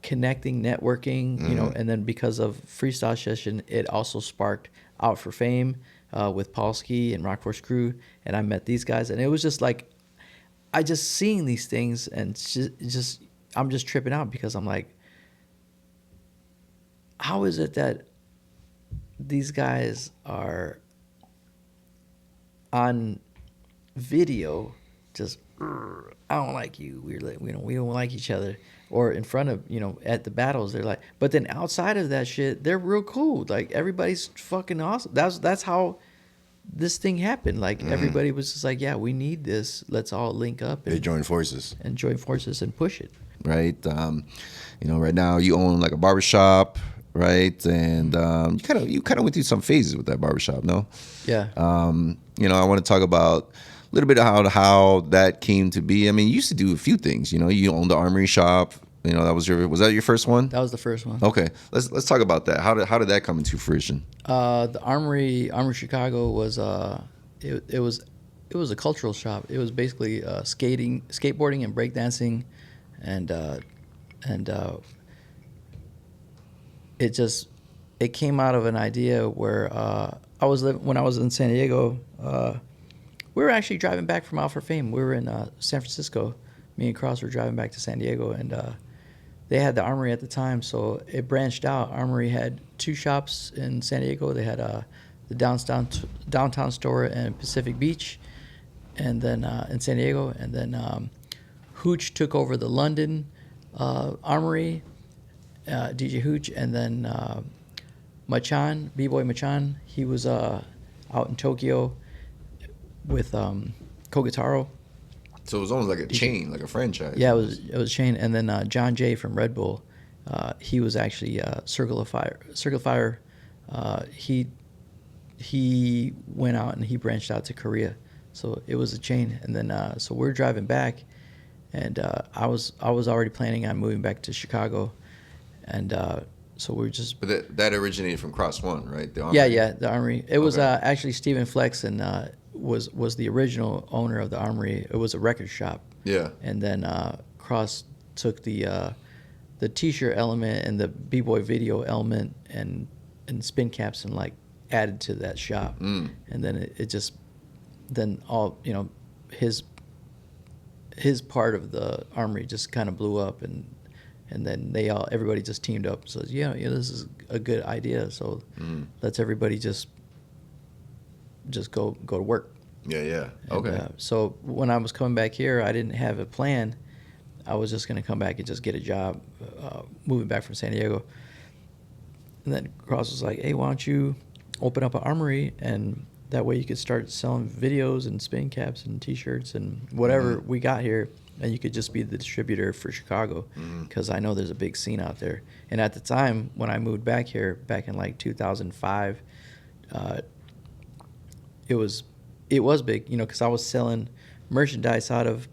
connecting, networking, and then because of Freestyle Session, it also sparked Out for Fame with Polsky and Rockforce Crew. And I met these guys, and it was just like, I just seeing these things, and I'm just tripping out because I'm like, how is it that these guys are on video, just I don't like you. We don't like each other. Or in front of at the battles, they're like. But then outside of that shit, they're real cool. Like everybody's fucking awesome. That's how this thing happened. Like everybody was just like, yeah, we need this. Let's all link up. They join forces. And push it. Right. Right now you own like a barbershop. Right, and you kind of went through some phases with that barbershop, no? Yeah. I want to talk about a little bit of how that came to be. I mean, you used to do a few things. You owned the Armory shop. Was that your first one? That was the first one. Okay, let's talk about that. How did that come into fruition? The Armory Chicago was it was a cultural shop. It was basically skateboarding, and breakdancing, and it came out of an idea where when I was in San Diego. We were actually driving back from Alpha Fame. We were in San Francisco. Me and Cross were driving back to San Diego, and they had the Armory at the time, so it branched out. Armory had 2 shops in San Diego. They had the downtown store in Pacific Beach, and then in San Diego, and then Hooch took over the London Armory, DJ Hooch, and then Machan, Bboy Machan. He was out in Tokyo with Kogataro. So it was almost like a chain, like a franchise. Yeah, it was a chain. And then John Jay from Red Bull, he was actually Circle of Fire. He went out and he branched out to Korea. So it was a chain. And then so we're driving back, and I was already planning on moving back to Chicago, and so we're just. But that originated from Cross One, right? The Armory? Yeah, the Armory. It was actually Stephen Flex and. Was the original owner of the Armory. It was a record shop. Yeah. And then Cross took the T-shirt element and the B-boy video element and spin caps and like added to that shop. And then it just all his part of the Armory just kind of blew up, and then everybody just teamed up. So this is a good idea. So let's everybody just go to work. Yeah. Okay. And, so when I was coming back here, I didn't have a plan. I was just going to come back and just get a job, moving back from San Diego. And then Cross was like, hey, why don't you open up an Armory, and that way you could start selling videos and spin caps and T-shirts and whatever we got here, and you could just be the distributor for Chicago, because I know there's a big scene out there. And at the time when I moved back here, back in like 2005, it was big, because I was selling merchandise out of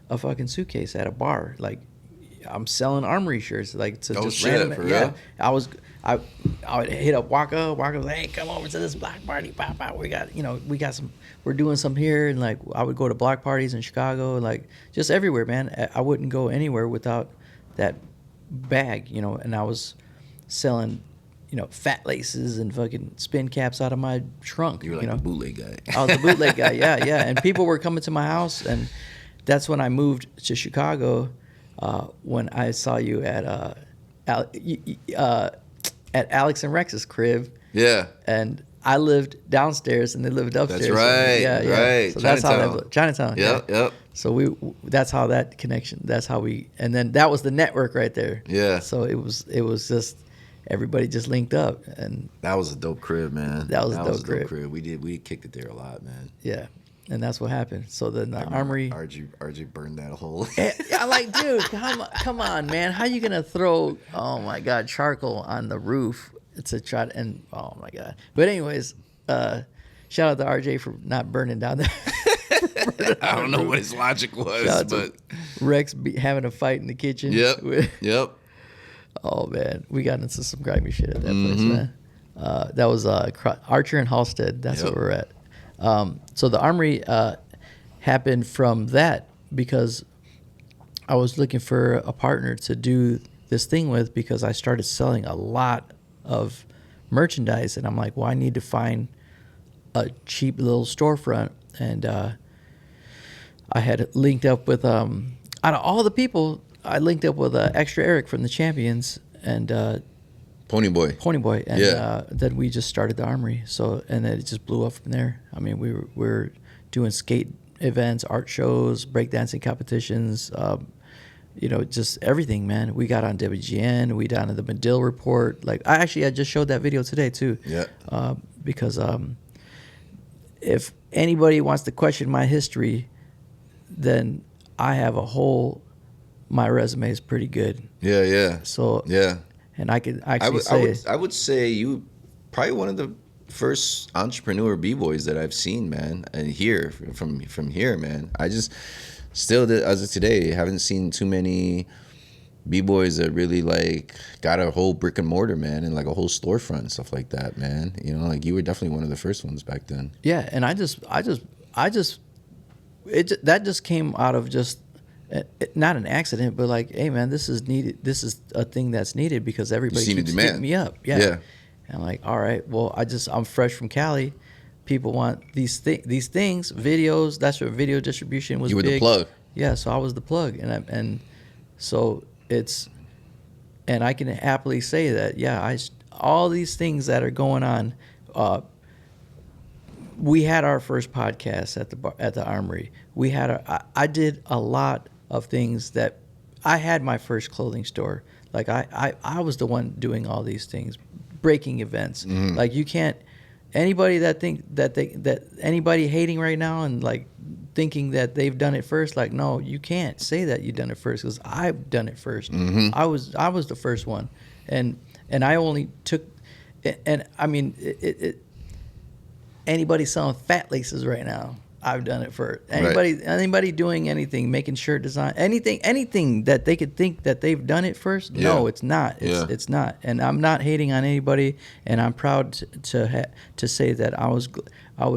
a fucking suitcase at a bar. Like, I'm selling Armory shirts, like to just random. For real? I would hit up Waka. Waka was like, hey, come over to this block party. Pop. We got some. We're doing some here, and like I would go to block parties in Chicago, like just everywhere, man. I wouldn't go anywhere without that bag, and I was selling. Fat laces and fucking spin caps out of my trunk. You were like the bootleg guy. I was the bootleg guy, yeah. And people were coming to my house, and that's when I moved to Chicago. When I saw you at Alex and Rex's crib. Yeah. And I lived downstairs, and they lived upstairs. That's right. Yeah. Right. So that's how that Chinatown. Yep. So that's how that connection. That's how and then that was the network right there. Yeah. So it was just. Everybody just linked up, and that was a dope crib, man. That was a dope crib. We kicked it there a lot, man. Yeah, and that's what happened. So then the Armory, RG burned that hole. I like, dude, come on, man. How you gonna throw? Oh my God, charcoal on the roof to try to, and oh my God. But anyways, shout out to RJ for not burning down there. I don't know what his logic was, but Rex having a fight in the kitchen. Yep. Oh, man. We got into some grimy shit at that place, man. That was Archer and Halstead. That's where we're at. So the Armory happened from that because I was looking for a partner to do this thing with, because I started selling a lot of merchandise. And I'm like, well, I need to find a cheap little storefront. And I had linked up with, out of all the people, I linked up with Extra Eric from the Champions and Ponyboy, and then we just started the Armory. So, and then it just blew up from there. I mean, we were doing skate events, art shows, breakdancing competitions, just everything, man. We got on WGN, we down in the Medill Report. Like I just showed that video today too. Yeah. Because if anybody wants to question my history, then I have a whole. My resume is pretty good. Yeah. So and I could actually I would say you probably one of the first entrepreneur b-boys that I've seen, man, and here from here, man. I just still as of today haven't seen too many b-boys that really like got a whole brick and mortar, man, and like a whole storefront and stuff like that, man. Like you were definitely one of the first ones back then. Yeah, and that just came out of just not an accident, but like, hey man, this is needed. This is a thing that's needed because everybody keeps hitting me up. Yeah. And I'm like, all right, well, I'm fresh from Cali. People want these things, videos. That's what video distribution was. You were big. the plug. Yeah, so I was the plug, and so it's, and I can happily say that, yeah, all these things that are going on. We had our first podcast at the Armory. I did a lot of things that I had my first clothing store. Like I was the one doing all these things, breaking events. Mm-hmm. Like you can't, anybody that anybody hating right now and like thinking that they've done it first, like, no, you can't say that you've done it first because I've done it first. Mm-hmm. I was the first one, and I only took, and I mean anybody selling fat laces right now, I've done it for anybody doing anything, making shirt design, anything that they could think that they've done it first. Yeah. No, it's not. It's not. And I'm not hating on anybody. And I'm proud to say that I was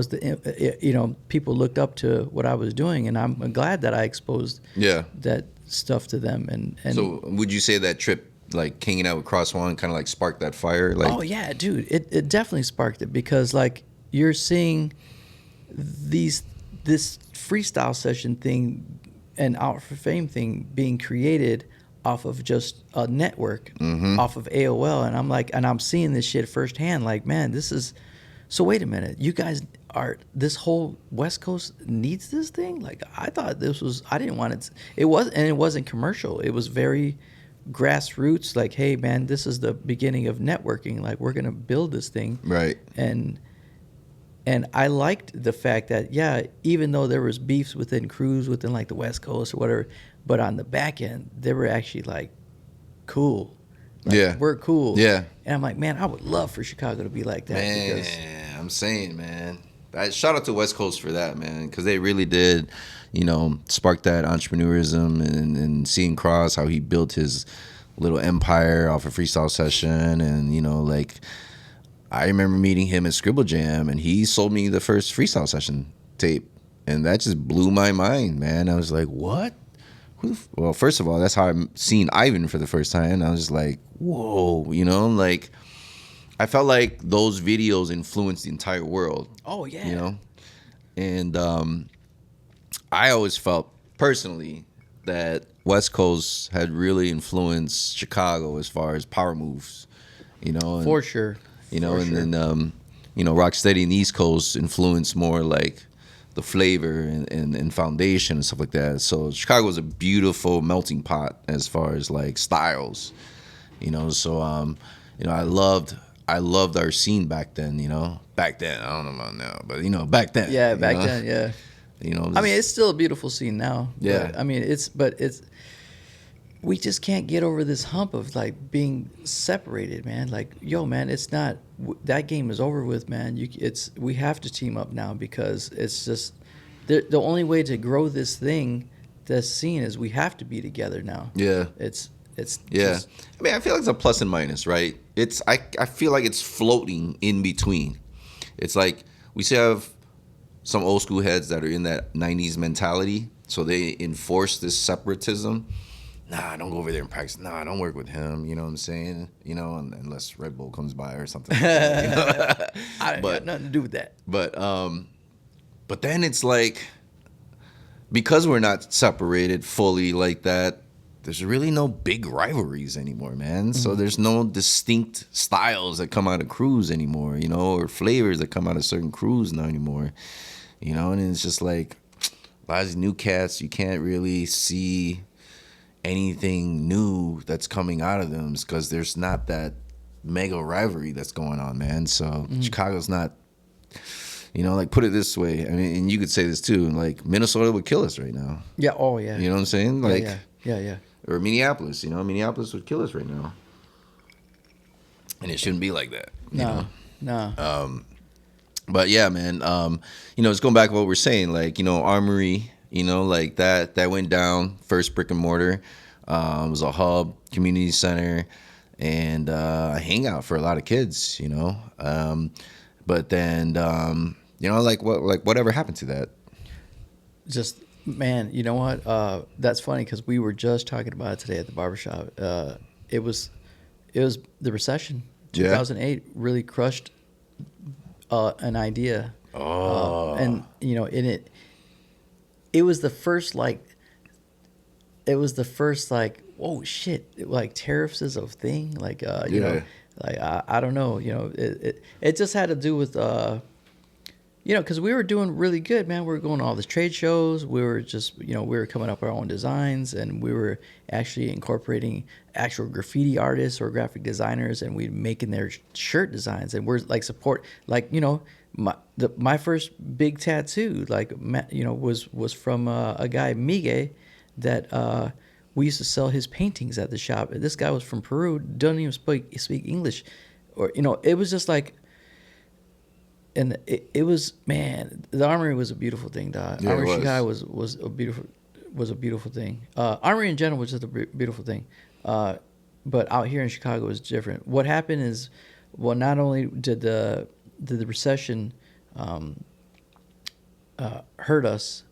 the people looked up to what I was doing, and I'm glad that I exposed that stuff to them. And so would you say that trip, like hanging out with Cross One, kind of like sparked that fire? Like, oh yeah, dude, it definitely sparked it because like you're seeing this freestyle session thing and Out for Fame thing being created off of just a network, off of AOL, and I'm like, and I'm seeing this shit firsthand. Like, man, this is. So wait a minute, you guys this whole West Coast needs this thing? Like, I thought this was. I didn't want it. It wasn't commercial. It was very grassroots. Like, hey man, this is the beginning of networking. Like, we're gonna build this thing, right? And I liked the fact that, yeah, even though there was beefs within crews within like the West Coast or whatever, but on the back end, they were actually like cool. Like, we're cool. Yeah. And I'm like, man, I would love for Chicago to be like that. Man, I'm saying, man. Shout out to West Coast for that, man, because they really did, spark that entrepreneurism and seeing Cross, how he built his little empire off a freestyle session and, like, I remember meeting him at Scribble Jam, and he sold me the first freestyle session tape, and that just blew my mind, man. I was like, what? Well, first of all, that's how I'm seeing Ivan for the first time, and I was just like, whoa, like, I felt like those videos influenced the entire world. Oh, yeah. And I always felt, personally, that West Coast had really influenced Chicago as far as power moves, and, for sure. Then Rocksteady and the East Coast influenced more like the flavor and foundation and stuff like that. So Chicago was a beautiful melting pot as far as like styles, So I loved our scene back then. Back then, I don't know about now, but back then. Yeah, back then, yeah. I mean, it's still a beautiful scene now. Yeah. I mean, it's. We just can't get over this hump of like being separated, man. Like, yo, man, it's not, that game is over with, man. We have to team up now because it's just the only way to grow this scene is we have to be together now. Yeah. It's yeah. Just, I mean, I feel like it's a plus and minus, right? I feel like it's floating in between. It's like we still have some old school heads that are in that 90s mentality, so they enforce this separatism. Nah, don't go over there and practice. Nah, don't work with him. You know what I'm saying? Unless Red Bull comes by or something. I got nothing to do with that. But then it's like, because we're not separated fully like that, there's really no big rivalries anymore, man. So there's no distinct styles that come out of crews anymore, or flavors that come out of certain crews now anymore, and it's just like a lot of these new cats, you can't really see anything new that's coming out of them because there's not that mega rivalry that's going on, man. So Chicago's not, like, put it this way. I mean, and you could say this too, like Minnesota would kill us right now. Yeah. Oh yeah. You know what I'm saying? Like, yeah. Or Minneapolis, Minneapolis would kill us right now. And it shouldn't be like that. No. But yeah, man, it's going back to what we're saying, like, Armory, like that went down, first brick and mortar, was a hub, community center, and a hangout for a lot of kids, But then, like whatever happened to that? Just Man, you know what? That's funny because we were just talking about it today at the barbershop. It was the recession. Yeah. 2008 really crushed an idea. Oh. And you know, it was the first like whoa shit, like tariffs is a thing. Like you know, like I don't know, you know, it just had to do with you know, because we were doing really good, man. We were going to all these trade shows. We were just, you know, we were coming up with our own designs, and we were actually incorporating actual graffiti artists or graphic designers, and we making their shirt designs. And we're like like, you know, my first big tattoo, like, you know, was from a guy, Miguel, that we used to sell his paintings at the shop. This guy was from Peru, doesn't even speak English, or you know, it was just like. And it was, man, the Armory was a beautiful thing, dog. Yeah, Armory Chicago was a beautiful thing. Armory in general was just a beautiful thing. But out here in Chicago was different. What happened is, well, not only did the recession hurt us,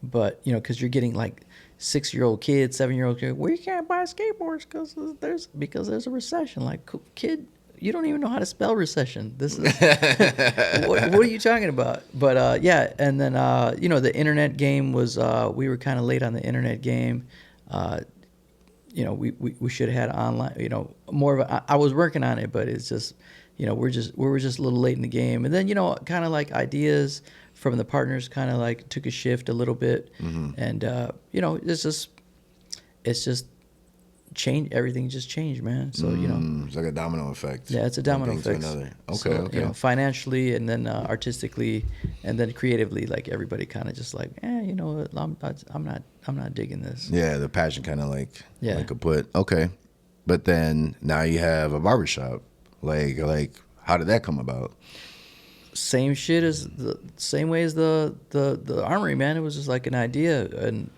but you know, because you're getting like 6-year-old kids, 7-year-old kids, we can't buy skateboards because there's a recession. Like, kid. You don't even know how to spell recession. This is what are you talking about? But yeah, and then you know, the internet game was we were kind of late on the internet game. You know, we should have had online. You know, more of I was working on it, but it's just, you know, we were just a little late in the game. And then, you know, kind of like ideas from the partners kind of like took a shift a little bit, and you know, it's just. Everything just changed, man. So you know, it's like a domino effect. Yeah, it's a domino effect. Okay, so, okay. You know, financially, and then artistically, and then creatively, like everybody kind of just like, you know, I'm not digging this. Yeah, the passion kind of like kaput. Okay, but then now you have a barbershop. Like how did that come about? Same shit as same way as the Armory, man. It was just like an idea, and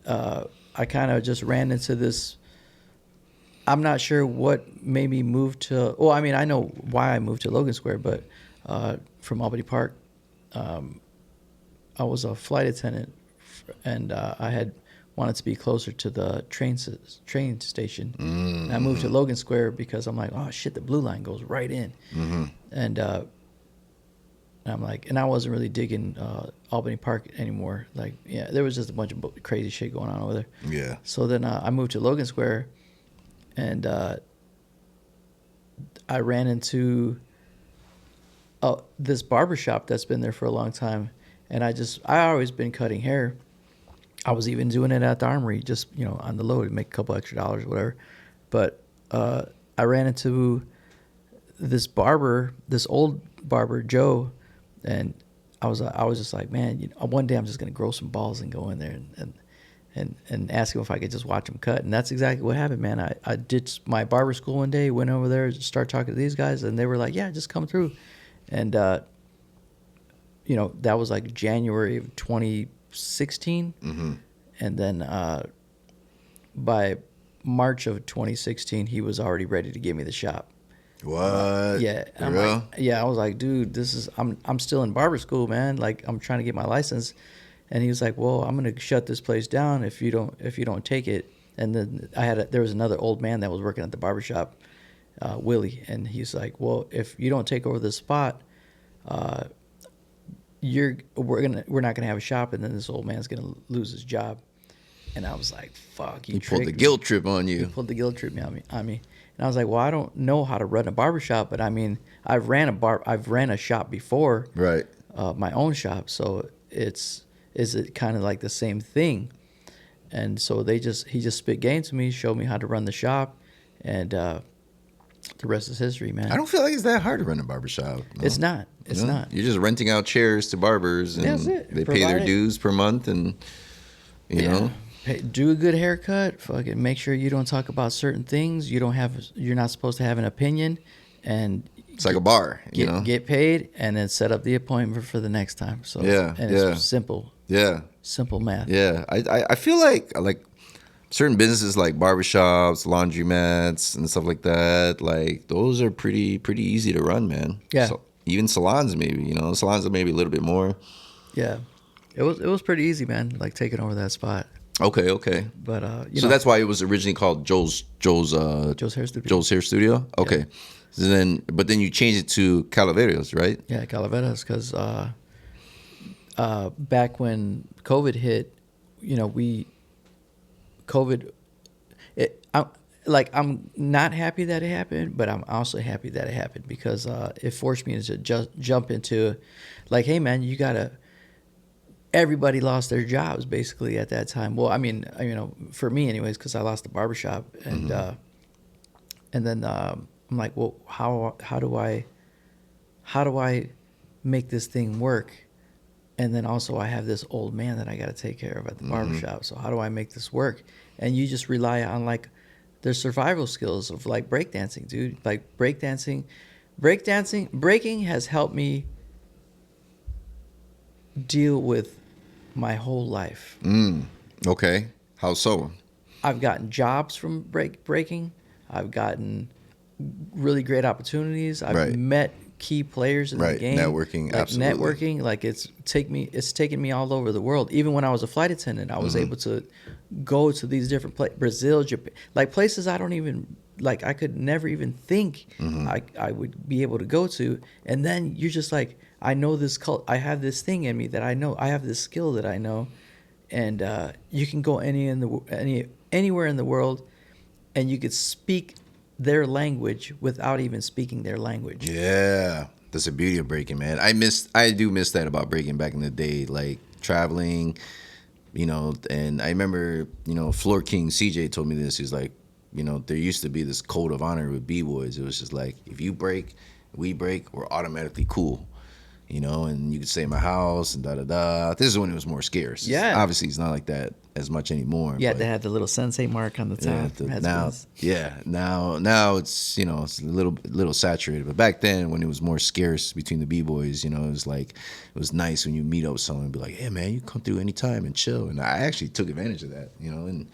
I kind of just ran into this. I'm not sure what made me move to. Well, I mean, I know why I moved to Logan Square, but from Albany Park, I was a flight attendant, and I had wanted to be closer to the train station. And I moved to Logan Square because I'm like, oh shit, the blue line goes right in, and I'm like, and I wasn't really digging Albany Park anymore. Like, yeah, there was just a bunch of crazy shit going on over there. Yeah. So then I moved to Logan Square. And I ran into this barbershop that's been there for a long time. And I always been cutting hair. I was even doing it at the Armory, just, you know, on the low to make a couple extra dollars or whatever. But I ran into this old barber, Joe. And I was just like, man, you know, one day I'm just going to grow some balls and go in there and ask him if I could just watch him cut. And that's exactly what happened, man. I did my barber school one day, went over there, started talking to these guys, and they were like, yeah, just come through. And, you know, that was like January of 2016. And then by March of 2016, he was already ready to give me the shop. What? Yeah. For real? Like, yeah, I was like, dude, I'm still in barber school, man. Like, I'm trying to get my license. And he was like, well, I'm going to shut this place down if you don't take it. And then there was another old man that was working at the barbershop, Willie. And he's like, well, if you don't take over this spot, we're not going to have a shop. And then this old man's going to lose his job. And I was like, fuck, he pulled the guilt trip on you. He pulled the guilt trip on me. And I was like, well, I don't know how to run a barbershop, but I mean, I've ran a shop before. Right. My own shop. So is it kind of like the same thing? And so he just spit game to me, showed me how to run the shop, and the rest is history, man. I don't feel like it's that hard to run a barbershop. No. It's not. It's not. You're just renting out chairs to barbers, and that's it. They pay their dues per month, and you know. Hey, do a good haircut. Fucking make sure you don't talk about certain things. You're not supposed to have an opinion, and it's like a bar. Get paid, and then set up the appointment for the next time. So it's simple. Yeah. Simple math. Yeah. I feel like certain businesses like barbershops, laundromats, and stuff like that, like those are pretty easy to run, man. Yeah. So, even salons maybe, salons are maybe a little bit more. Yeah. It was pretty easy, man. Like taking over that spot. Okay. But so that's why it was originally called Joe's Hair Studio. Joe's Hair Studio. Okay. Yeah. So but then you changed it to Calaveras, right? Yeah, Calaveras, because back when COVID hit, I'm not happy that it happened, but I'm also happy that it happened because it forced me to just jump into, like, hey man, everybody lost their jobs basically at that time. Well, I mean, for me anyways, because I lost the barbershop, and then I'm like, well, how do I make this thing work? And then also I have this old man that I got to take care of at the barbershop. So how do I make this work? And you just rely on like their survival skills of like breakdancing, dude. Like breaking has helped me deal with my whole life. Okay. How so? I've gotten jobs from breaking. I've gotten really great opportunities. I've met key players in the game. Networking, like absolutely. Networking, like it's taken me all over the world. Even when I was a flight attendant, I was able to go to these different places, Brazil, Japan, like places I don't even, like I could never even think I would be able to go to. And then you're just like, I know this I have this thing in me that I know. I have this skill that I know. And you can go anywhere in the world, and you could speak their language without even speaking their language. Yeah, that's the beauty of breaking, man. I do miss that about breaking back in the day, like traveling, and I remember, Floor King CJ told me this. He's like, there used to be this code of honor with B-boys. It was just like, if you break, we break, we're automatically cool. And you could stay in my house and da-da-da. This is when it was more scarce. Yeah. Obviously, it's not like that as much anymore. Yeah, they had the little sensei mark on the top. Now it's, it's a little saturated. But back then, when it was more scarce between the B-boys, it was like, it was nice when you meet up with someone and be like, hey, man, you come through anytime and chill. And I actually took advantage of that, and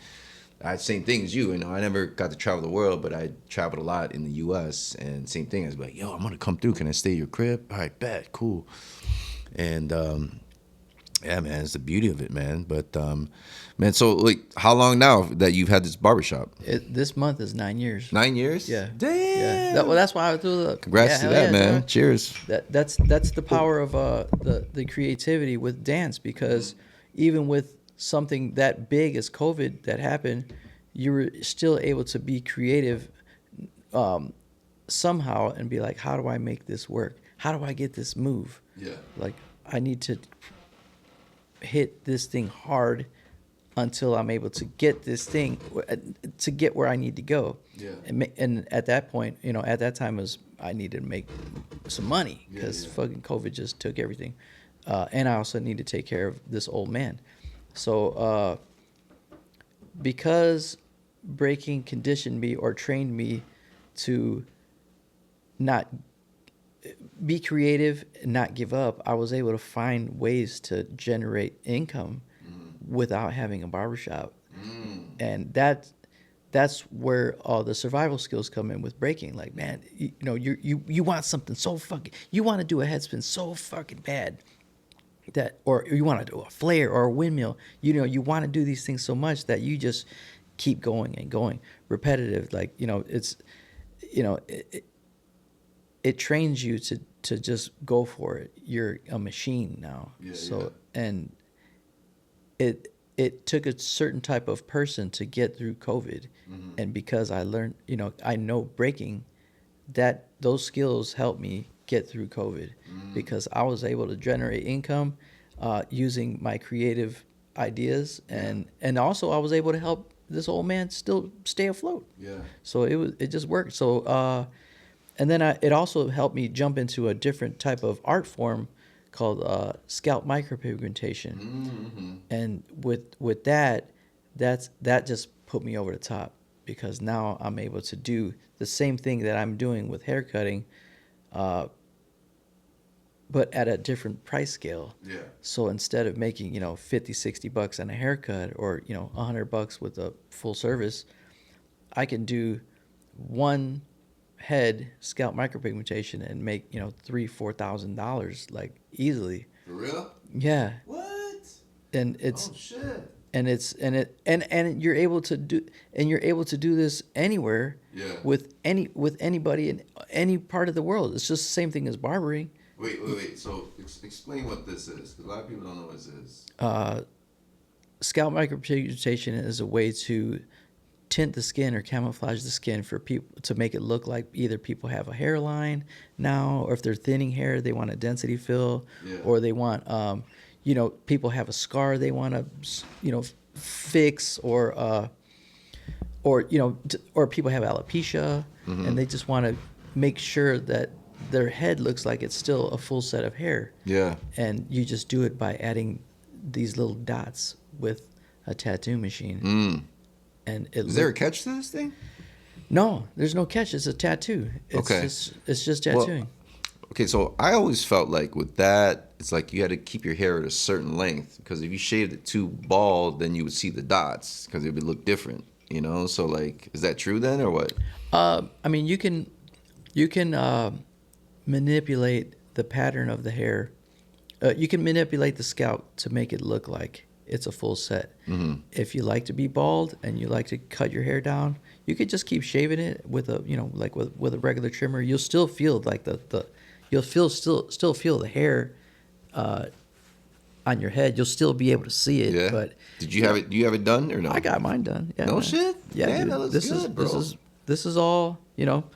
I had the same thing as you. I never got to travel the world, but I traveled a lot in the U.S. And same thing. I was like, yo, I'm gonna come through. Can I stay at your crib? All right, bet, cool. And yeah, man, it's the beauty of it, man. But man, so like, how long now that you've had this barbershop? This month is 9 years. 9 years? Yeah. Damn. Yeah. Well, that's why I threw the. Congrats to that, man. Dude. Cheers. That's the power of the creativity with dance, because even with something that big as COVID that happened, you were still able to be creative somehow and be like, how do I make this work? How do I get this move? Yeah. Like, I need to hit this thing hard until I'm able to get this thing to get where I need to go. Yeah. And at that point, at that time I needed to make some money because fucking COVID just took everything. And I also need to take care of this old man. So, because breaking conditioned me or trained me to not be creative and not give up, I was able to find ways to generate income without having a barbershop. And that's where all the survival skills come in with breaking. Like, man, you want something so fucking, you want to do a head spin so fucking bad. Or you want to do a flare or a windmill, you want to do these things so much that you just keep going and going, repetitive. Like, it's, it trains you to just go for it. You're a machine now. And it took a certain type of person to get through COVID. And because I learned, I know breaking, that those skills helped me get through COVID, because I was able to generate income using my creative ideas, and also I was able to help this old man still stay afloat. Yeah. So it just worked. So and then it also helped me jump into a different type of art form called scalp micropigmentation. And with that just put me over the top, because now I'm able to do the same thing that I'm doing with hair cutting, but at a different price scale. Yeah. So instead of making, $50-$60 on a haircut, or, $100 with a full service, I can do one head scalp micropigmentation and make, $3,000-$4,000 like easily. For real? Yeah. What? and it's Oh shit. and you're able to do this anywhere. Yeah. With anybody in any part of the world. It's just the same thing as barbering. Wait. So explain what this is, because a lot of people don't know what this is. Scalp micropigmentation is a way to tint the skin or camouflage the skin for people to make it look like either people have a hairline now, or if they're thinning hair, they want a density fill, or they want, people have a scar they want to, fix, or people have alopecia, and they just want to make sure that their head looks like it's still a full set of hair. Yeah. And you just do it by adding these little dots with a tattoo machine. And is there a catch to this thing? No, there's no catch. It's a tattoo. It's just tattooing. Well, okay, so I always felt like with that, it's like you had to keep your hair at a certain length, because if you shaved it too bald, then you would see the dots because it would look different. So like, is that true then, or what? I mean, you can manipulate the pattern of the hair. You can manipulate the scalp to make it look like it's a full set. If you like to be bald and you like to cut your hair down, you could just keep shaving it with a with a regular trimmer. You'll still feel like you'll still feel the hair on your head. You'll still be able to see it. Yeah. But do you have it done or no? I got mine done. Yeah. No man. shit. Yeah, man, dude. that looks good, bro. This is all,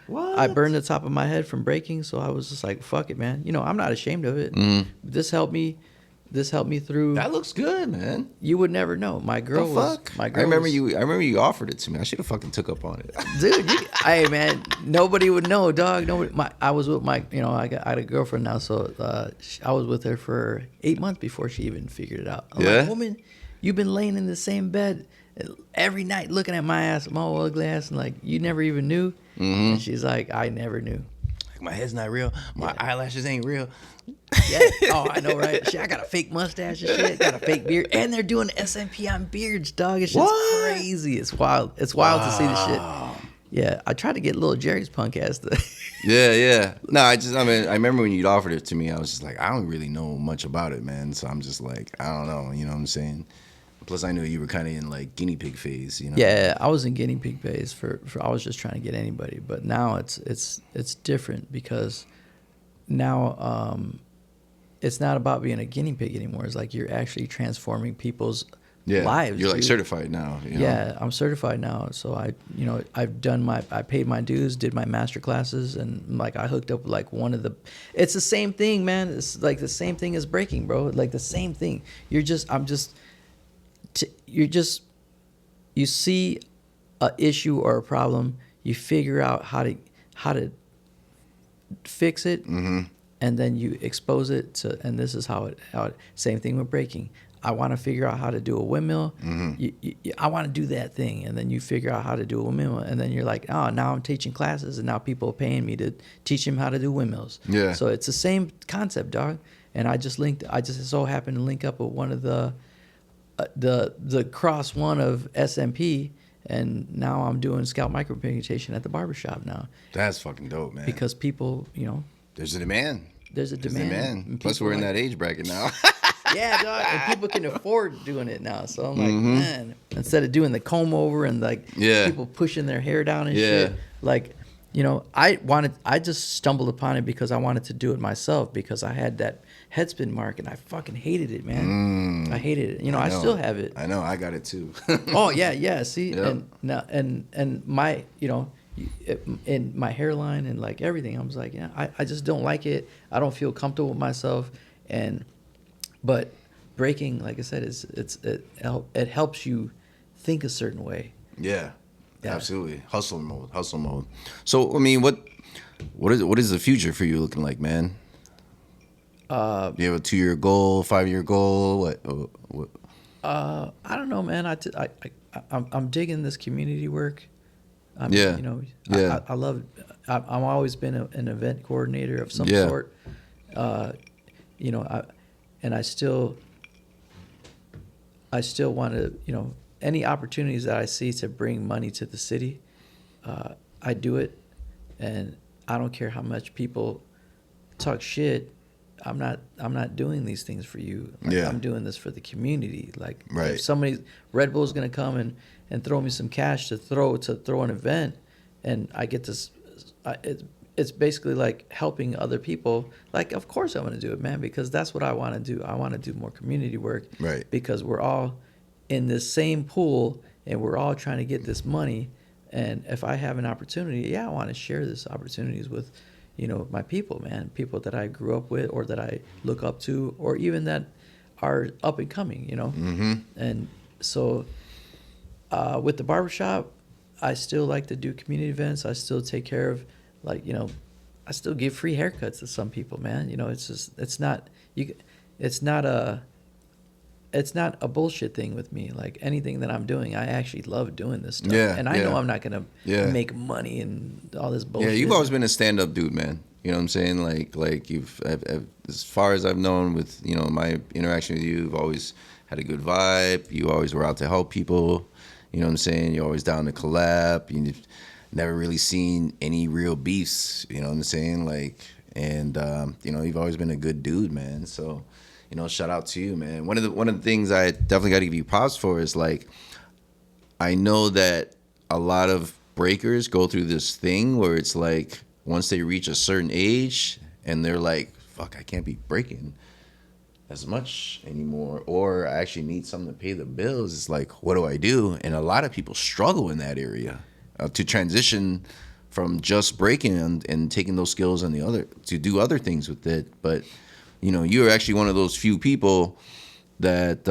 What? I burned the top of my head from breaking, so I was just like, fuck it, man. I'm not ashamed of it. This helped me through. That looks good, man. You would never know. My girl was. I remember you offered it to me. I should have fucking took up on it. Dude, hey man, nobody would know, dog. I was with my, I had a girlfriend now, so I was with her for 8 months before she even figured it out. I'm like, woman, you've been laying in the same bed every night looking at my ass, my ugly ass, and like, you never even knew. And she's like, I never knew. Like, my head's not real. My eyelashes ain't real. Yeah. Oh, I know, right? Shit, I got a fake mustache and shit. Got a fake beard, and they're doing SMP on beards, dog. It's just crazy. It's wild. It's wild to see the shit. Yeah, I tried to get little Jerry's punk ass to. Yeah. No, I remember when you offered it to me, I was just like, I don't really know much about it, man. So I'm just like, I don't know. You know what I'm saying? Plus, I knew you were kind of in like guinea pig phase, Yeah, I was in guinea pig phase for I was just trying to get anybody, but now it's different, because now it's not about being a guinea pig anymore. It's like you're actually transforming people's lives. You're like dude. certified now. Yeah, I'm certified now. So I paid my dues, did my master classes, and like I hooked up with like one of the. It's the same thing, man. It's like the same thing as breaking, bro. Like the same thing. You see a issue or a problem, you figure out how to fix it, and then you expose it to. And this is how it. Same thing with breaking. I want to figure out how to do a windmill. I want to do that thing, and then you figure out how to do a windmill, and then you're like, oh, now I'm teaching classes, and now people are paying me to teach them how to do windmills. Yeah. So it's the same concept, dog. And I just so happened to link up with one of the cross one of SMP, and now I'm doing scalp micropigmentation at the barbershop now. That's fucking dope, man. Because people, there's a demand. There's a demand. Plus, we're in that age bracket now. Yeah, dog, and people can afford doing it now. So I'm like, man, instead of doing the comb over and like people pushing their hair down and shit, like, I just stumbled upon it because I wanted to do it myself, because I had that headspin mark and I fucking hated it, man. I hated it. I still have it. I know, I got it too. Oh yeah. See, Yep. and now and my in my hairline and like everything, I was like, I just don't like it. I don't feel comfortable with myself, but breaking, like I said, it helps you think a certain way. Yeah. Absolutely. Hustle mode. So, I mean, what is the future for you looking like, man? Do you have a 2-year goal, 5-year goal? What? I don't know, man. I'm digging this community work. I love. I've always been an event coordinator of some sort. And I still want to, any opportunities that I see to bring money to the city, I do it, and I don't care how much people talk shit. I'm not doing these things for you. Like, Yeah. I'm doing this for the community. Like, Right. if somebody, Red Bull's gonna come and throw me some cash to throw an event, and I get this, it's basically like helping other people. Like, of course I'm gonna do it, man, because that's what I want to do. I want to do more community work. Right. Because we're all in this same pool, and we're all trying to get this money. And if I have an opportunity, I want to share this opportunities with, my people, man, people that I grew up with or that I look up to, or even that are up and coming, Mm-hmm. And so with the barbershop, I still like to do community events. I still take care of, like, I still give free haircuts to some people, man. It's not a bullshit thing with me. Like, anything that I'm doing, I actually love doing this stuff. Yeah, And I know I'm not going to Yeah. make money and all this bullshit. Yeah, you've always been a stand-up dude, man. You know what I'm saying? Like I've, as far as I've known with, my interaction with you, you've always had a good vibe. You always were out to help people. You know what I'm saying? You're always down to collab. You've never really seen any real beefs. You know what I'm saying? And you've always been a good dude, man. So, shout out to you, man. One of the things I definitely got to give you props for is, like, I know that a lot of breakers go through this thing where it's like, once they reach a certain age and they're like, fuck, I can't be breaking as much anymore, or I actually need something to pay the bills. It's like, what do I do? And a lot of people struggle in that area to transition from just breaking and taking those skills and to do other things with it. But you're actually one of those few people that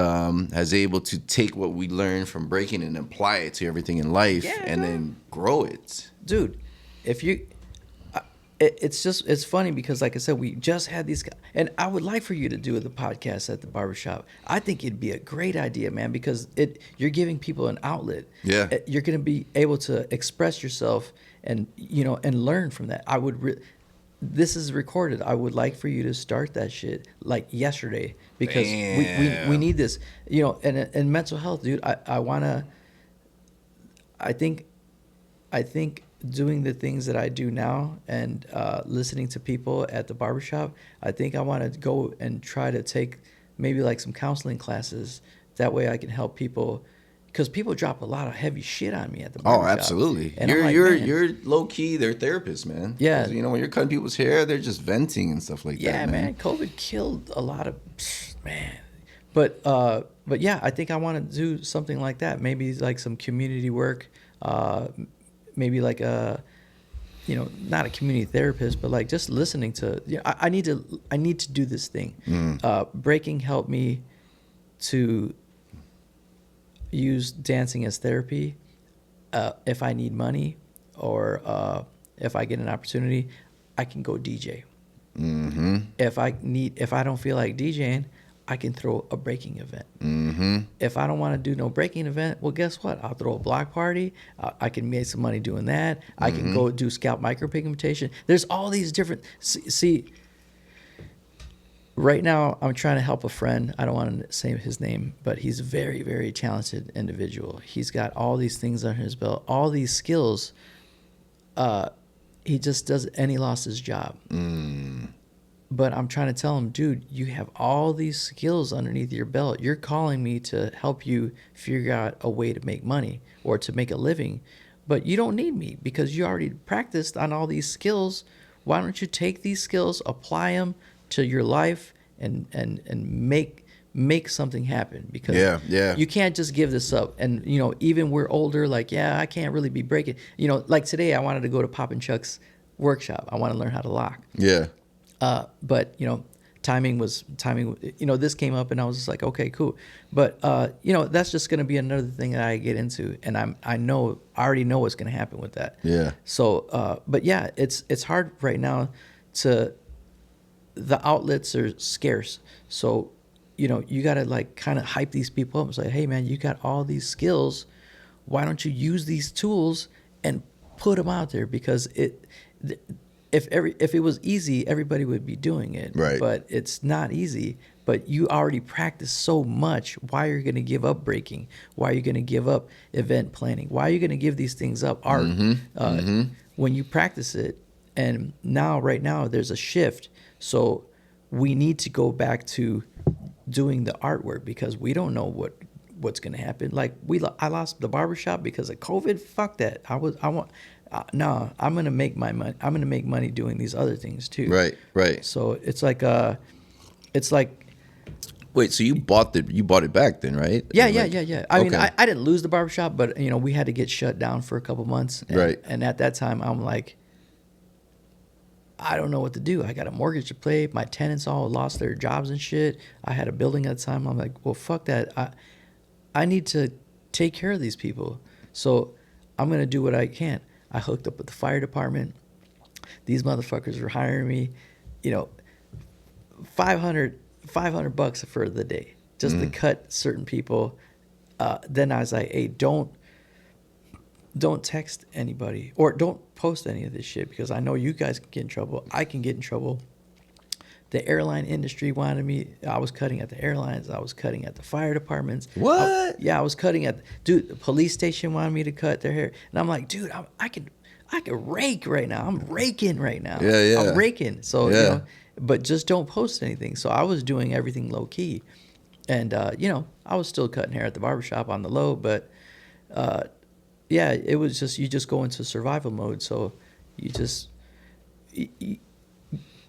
has able to take what we learned from breaking and apply it to everything in life, and then grow it. Dude, if you... It's funny because, like I said, we just had these, and I would like for you to do the podcast at the barbershop. I think it'd be a great idea, man, because you're giving people an outlet. Yeah. You're going to be able to express yourself and learn from that. This is recorded. I would like for you to start that shit like yesterday, because we need this, and mental health, dude. I think doing the things that I do now and listening to people at the barbershop, I think I want to go and try to take maybe like some counseling classes. That way I can help people, because people drop a lot of heavy shit on me at the barbershop. Oh, absolutely. And You're low key their therapist, man. Yeah. 'Cause, when you're cutting people's hair, they're just venting and stuff like that. Yeah, man. COVID killed a lot of, man. But yeah, I think I want to do something like that. Maybe like some community work. Maybe like not a community therapist, but like just listening to. I need to do this thing. Breaking helped me to use dancing as therapy. If I need money, or if I get an opportunity, I can go DJ. Mm-hmm. If I don't feel like DJing, I can throw a breaking event. Mm-hmm. If I don't want to do no breaking event, well, guess what? I'll throw a block party. I can make some money doing that. I can go do scalp micropigmentation. There's all these different... See, right now, I'm trying to help a friend. I don't want to say his name, but he's a very, very talented individual. He's got all these things under his belt, all these skills. He just does, and he lost his job. But I'm trying to tell him, dude, you have all these skills underneath your belt. You're calling me to help you figure out a way to make money or to make a living. But you don't need me because you already practiced on all these skills. Why don't you take these skills, apply them to your life, and make something happen? Because you can't just give this up. And, even we're older, like, I can't really be breaking. Like today, I wanted to go to Pop and Chuck's workshop. I want to learn how to lock. Yeah. But timing. This came up, and I was just like, okay, cool. But that's just going to be another thing that I get into, and I already know what's going to happen with that. Yeah. So, but yeah, it's hard right now. The outlets are scarce, so you got to like kind of hype these people up and say, hey man, you got all these skills. Why don't you use these tools and put them out there? Because if it was easy, everybody would be doing it. Right. But it's not easy. But you already practice so much. Why are you going to give up breaking? Why are you going to give up event planning? Why are you going to give these things up? Art. When you practice it, and right now, there's a shift. So we need to go back to doing the artwork because we don't know what's going to happen. Like I lost the barbershop because of COVID. Fuck that. No, I'm going to make my money. I'm going to make money doing these other things too. Right. So it's like wait, so you bought it back then, right? Yeah. I mean, Okay. I didn't lose the barbershop, but we had to get shut down for a couple months. Right. And at that time, I'm like, I don't know what to do. I got a mortgage to pay. My tenants all lost their jobs and shit. I had a building at the time. I'm like, well, fuck that. I need to take care of these people. So I'm going to do what I can. I hooked up with the fire department. These motherfuckers were hiring me, $500 for the day just to cut certain people. Then I was like, hey, don't text anybody or don't post any of this shit because I know you guys can get in trouble. I can get in trouble. The airline industry wanted me. I was cutting at the airlines. I was cutting at the fire departments. What? I was cutting at the police station wanted me to cut their hair. And I'm like, dude, I can rake right now. I'm raking right now. Yeah. I'm raking. So, but just don't post anything. So I was doing everything low key. And, I was still cutting hair at the barbershop on the low, but, it was just, you just go into survival mode. So you just,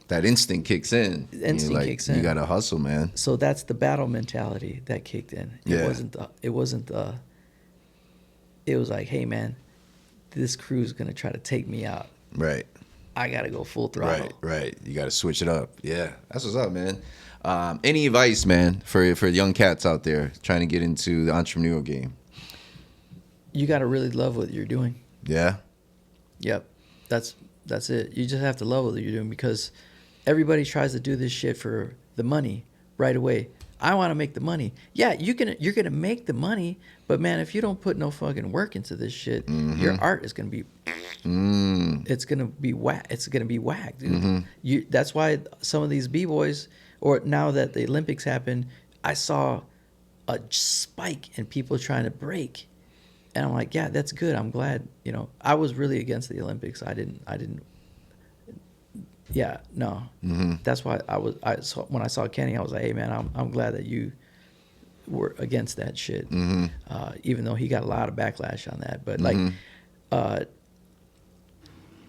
that instinct kicks in. Kicks in. You gotta hustle, man. So that's the battle mentality that kicked in. It wasn't it was like, hey man, this crew's gonna try to take me out. Right. I gotta go full throttle. Right. You gotta switch it up. Yeah. That's what's up, man. Any advice, man, for young cats out there trying to get into the entrepreneurial game? You gotta really love what you're doing. Yeah. Yep. That's it. You just have to love what you're doing because everybody tries to do this shit for the money right away. I want to make the money. Yeah, you're gonna make the money, but man, if you don't put no fucking work into this shit, your art is gonna be, it's gonna be whack. It's gonna be whack, dude. That's why some of these b-boys, or now that the Olympics happened, I saw a spike in people trying to break, and I'm like, yeah, that's good. I'm glad. I was really against the Olympics. I didn't. Yeah, no. That's why when I saw Kenny, I was like, hey man, I'm glad that you were against that shit. Even though he got a lot of backlash on that, but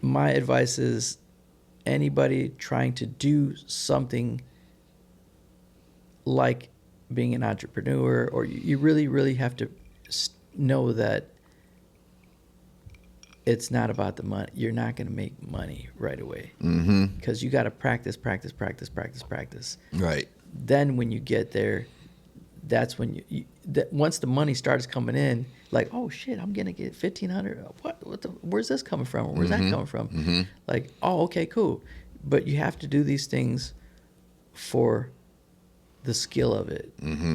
my advice is anybody trying to do something like being an entrepreneur, or you really, really have to know that it's not about the money. You're not going to make money right away because you got to practice. Right. Then when you get there, that's when once the money starts coming in, like, oh shit, I'm going to get $1,500. Where's this coming from? Where's that coming from? Like, oh, okay, cool. But you have to do these things for the skill of it.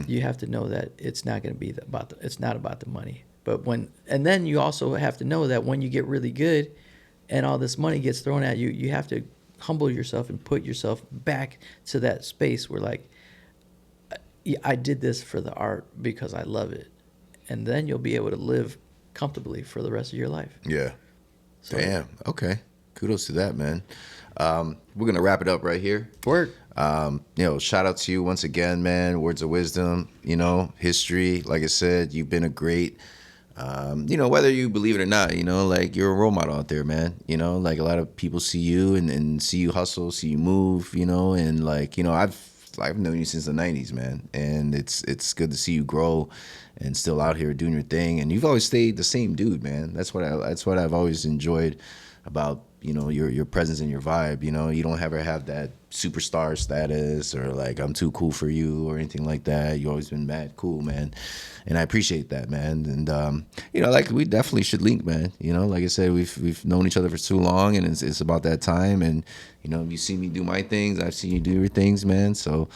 You have to know that it's not going to be it's not about the money. But and then you also have to know that when you get really good and all this money gets thrown at you, you have to humble yourself and put yourself back to that space where like, I did this for the art because I love it. And then you'll be able to live comfortably for the rest of your life. Yeah. So, damn. Okay. Kudos to that, man. We're going to wrap it up right here. Word. Shout out to you once again, man. Words of wisdom, history. Like I said, you've been a great, whether you believe it or not, like you're a role model out there, man. Like a lot of people see you and see you hustle, see you move, and like, I've known you since the 90s, man. And it's good to see you grow and still out here doing your thing. And you've always stayed the same dude, man. That's what I've always enjoyed about, your presence and your vibe. You don't ever have that superstar status or like I'm too cool for you or anything like that. You've always been mad cool, man. And I appreciate that, man. And like we definitely should link, man. Like I said, we've known each other for too long, and it's about that time. And you see me do my things, I've seen you do your things, man. So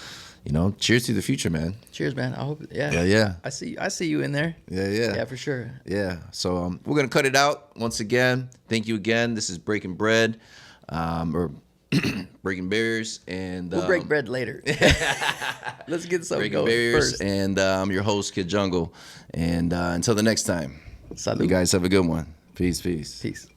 cheers to the future, man. Cheers, man. I hope. Yeah. Yeah. I see you in there. Yeah, for sure. Yeah. So we're gonna cut it out once again. Thank you again. This is Breaking Bread, or Breaking Barriers, and we'll break bread later. Let's get something Breaking going Barriers, first. and I'm your host, Kid Jungle. And until the next time, Salud. you guys have a good one. Peace. Peace.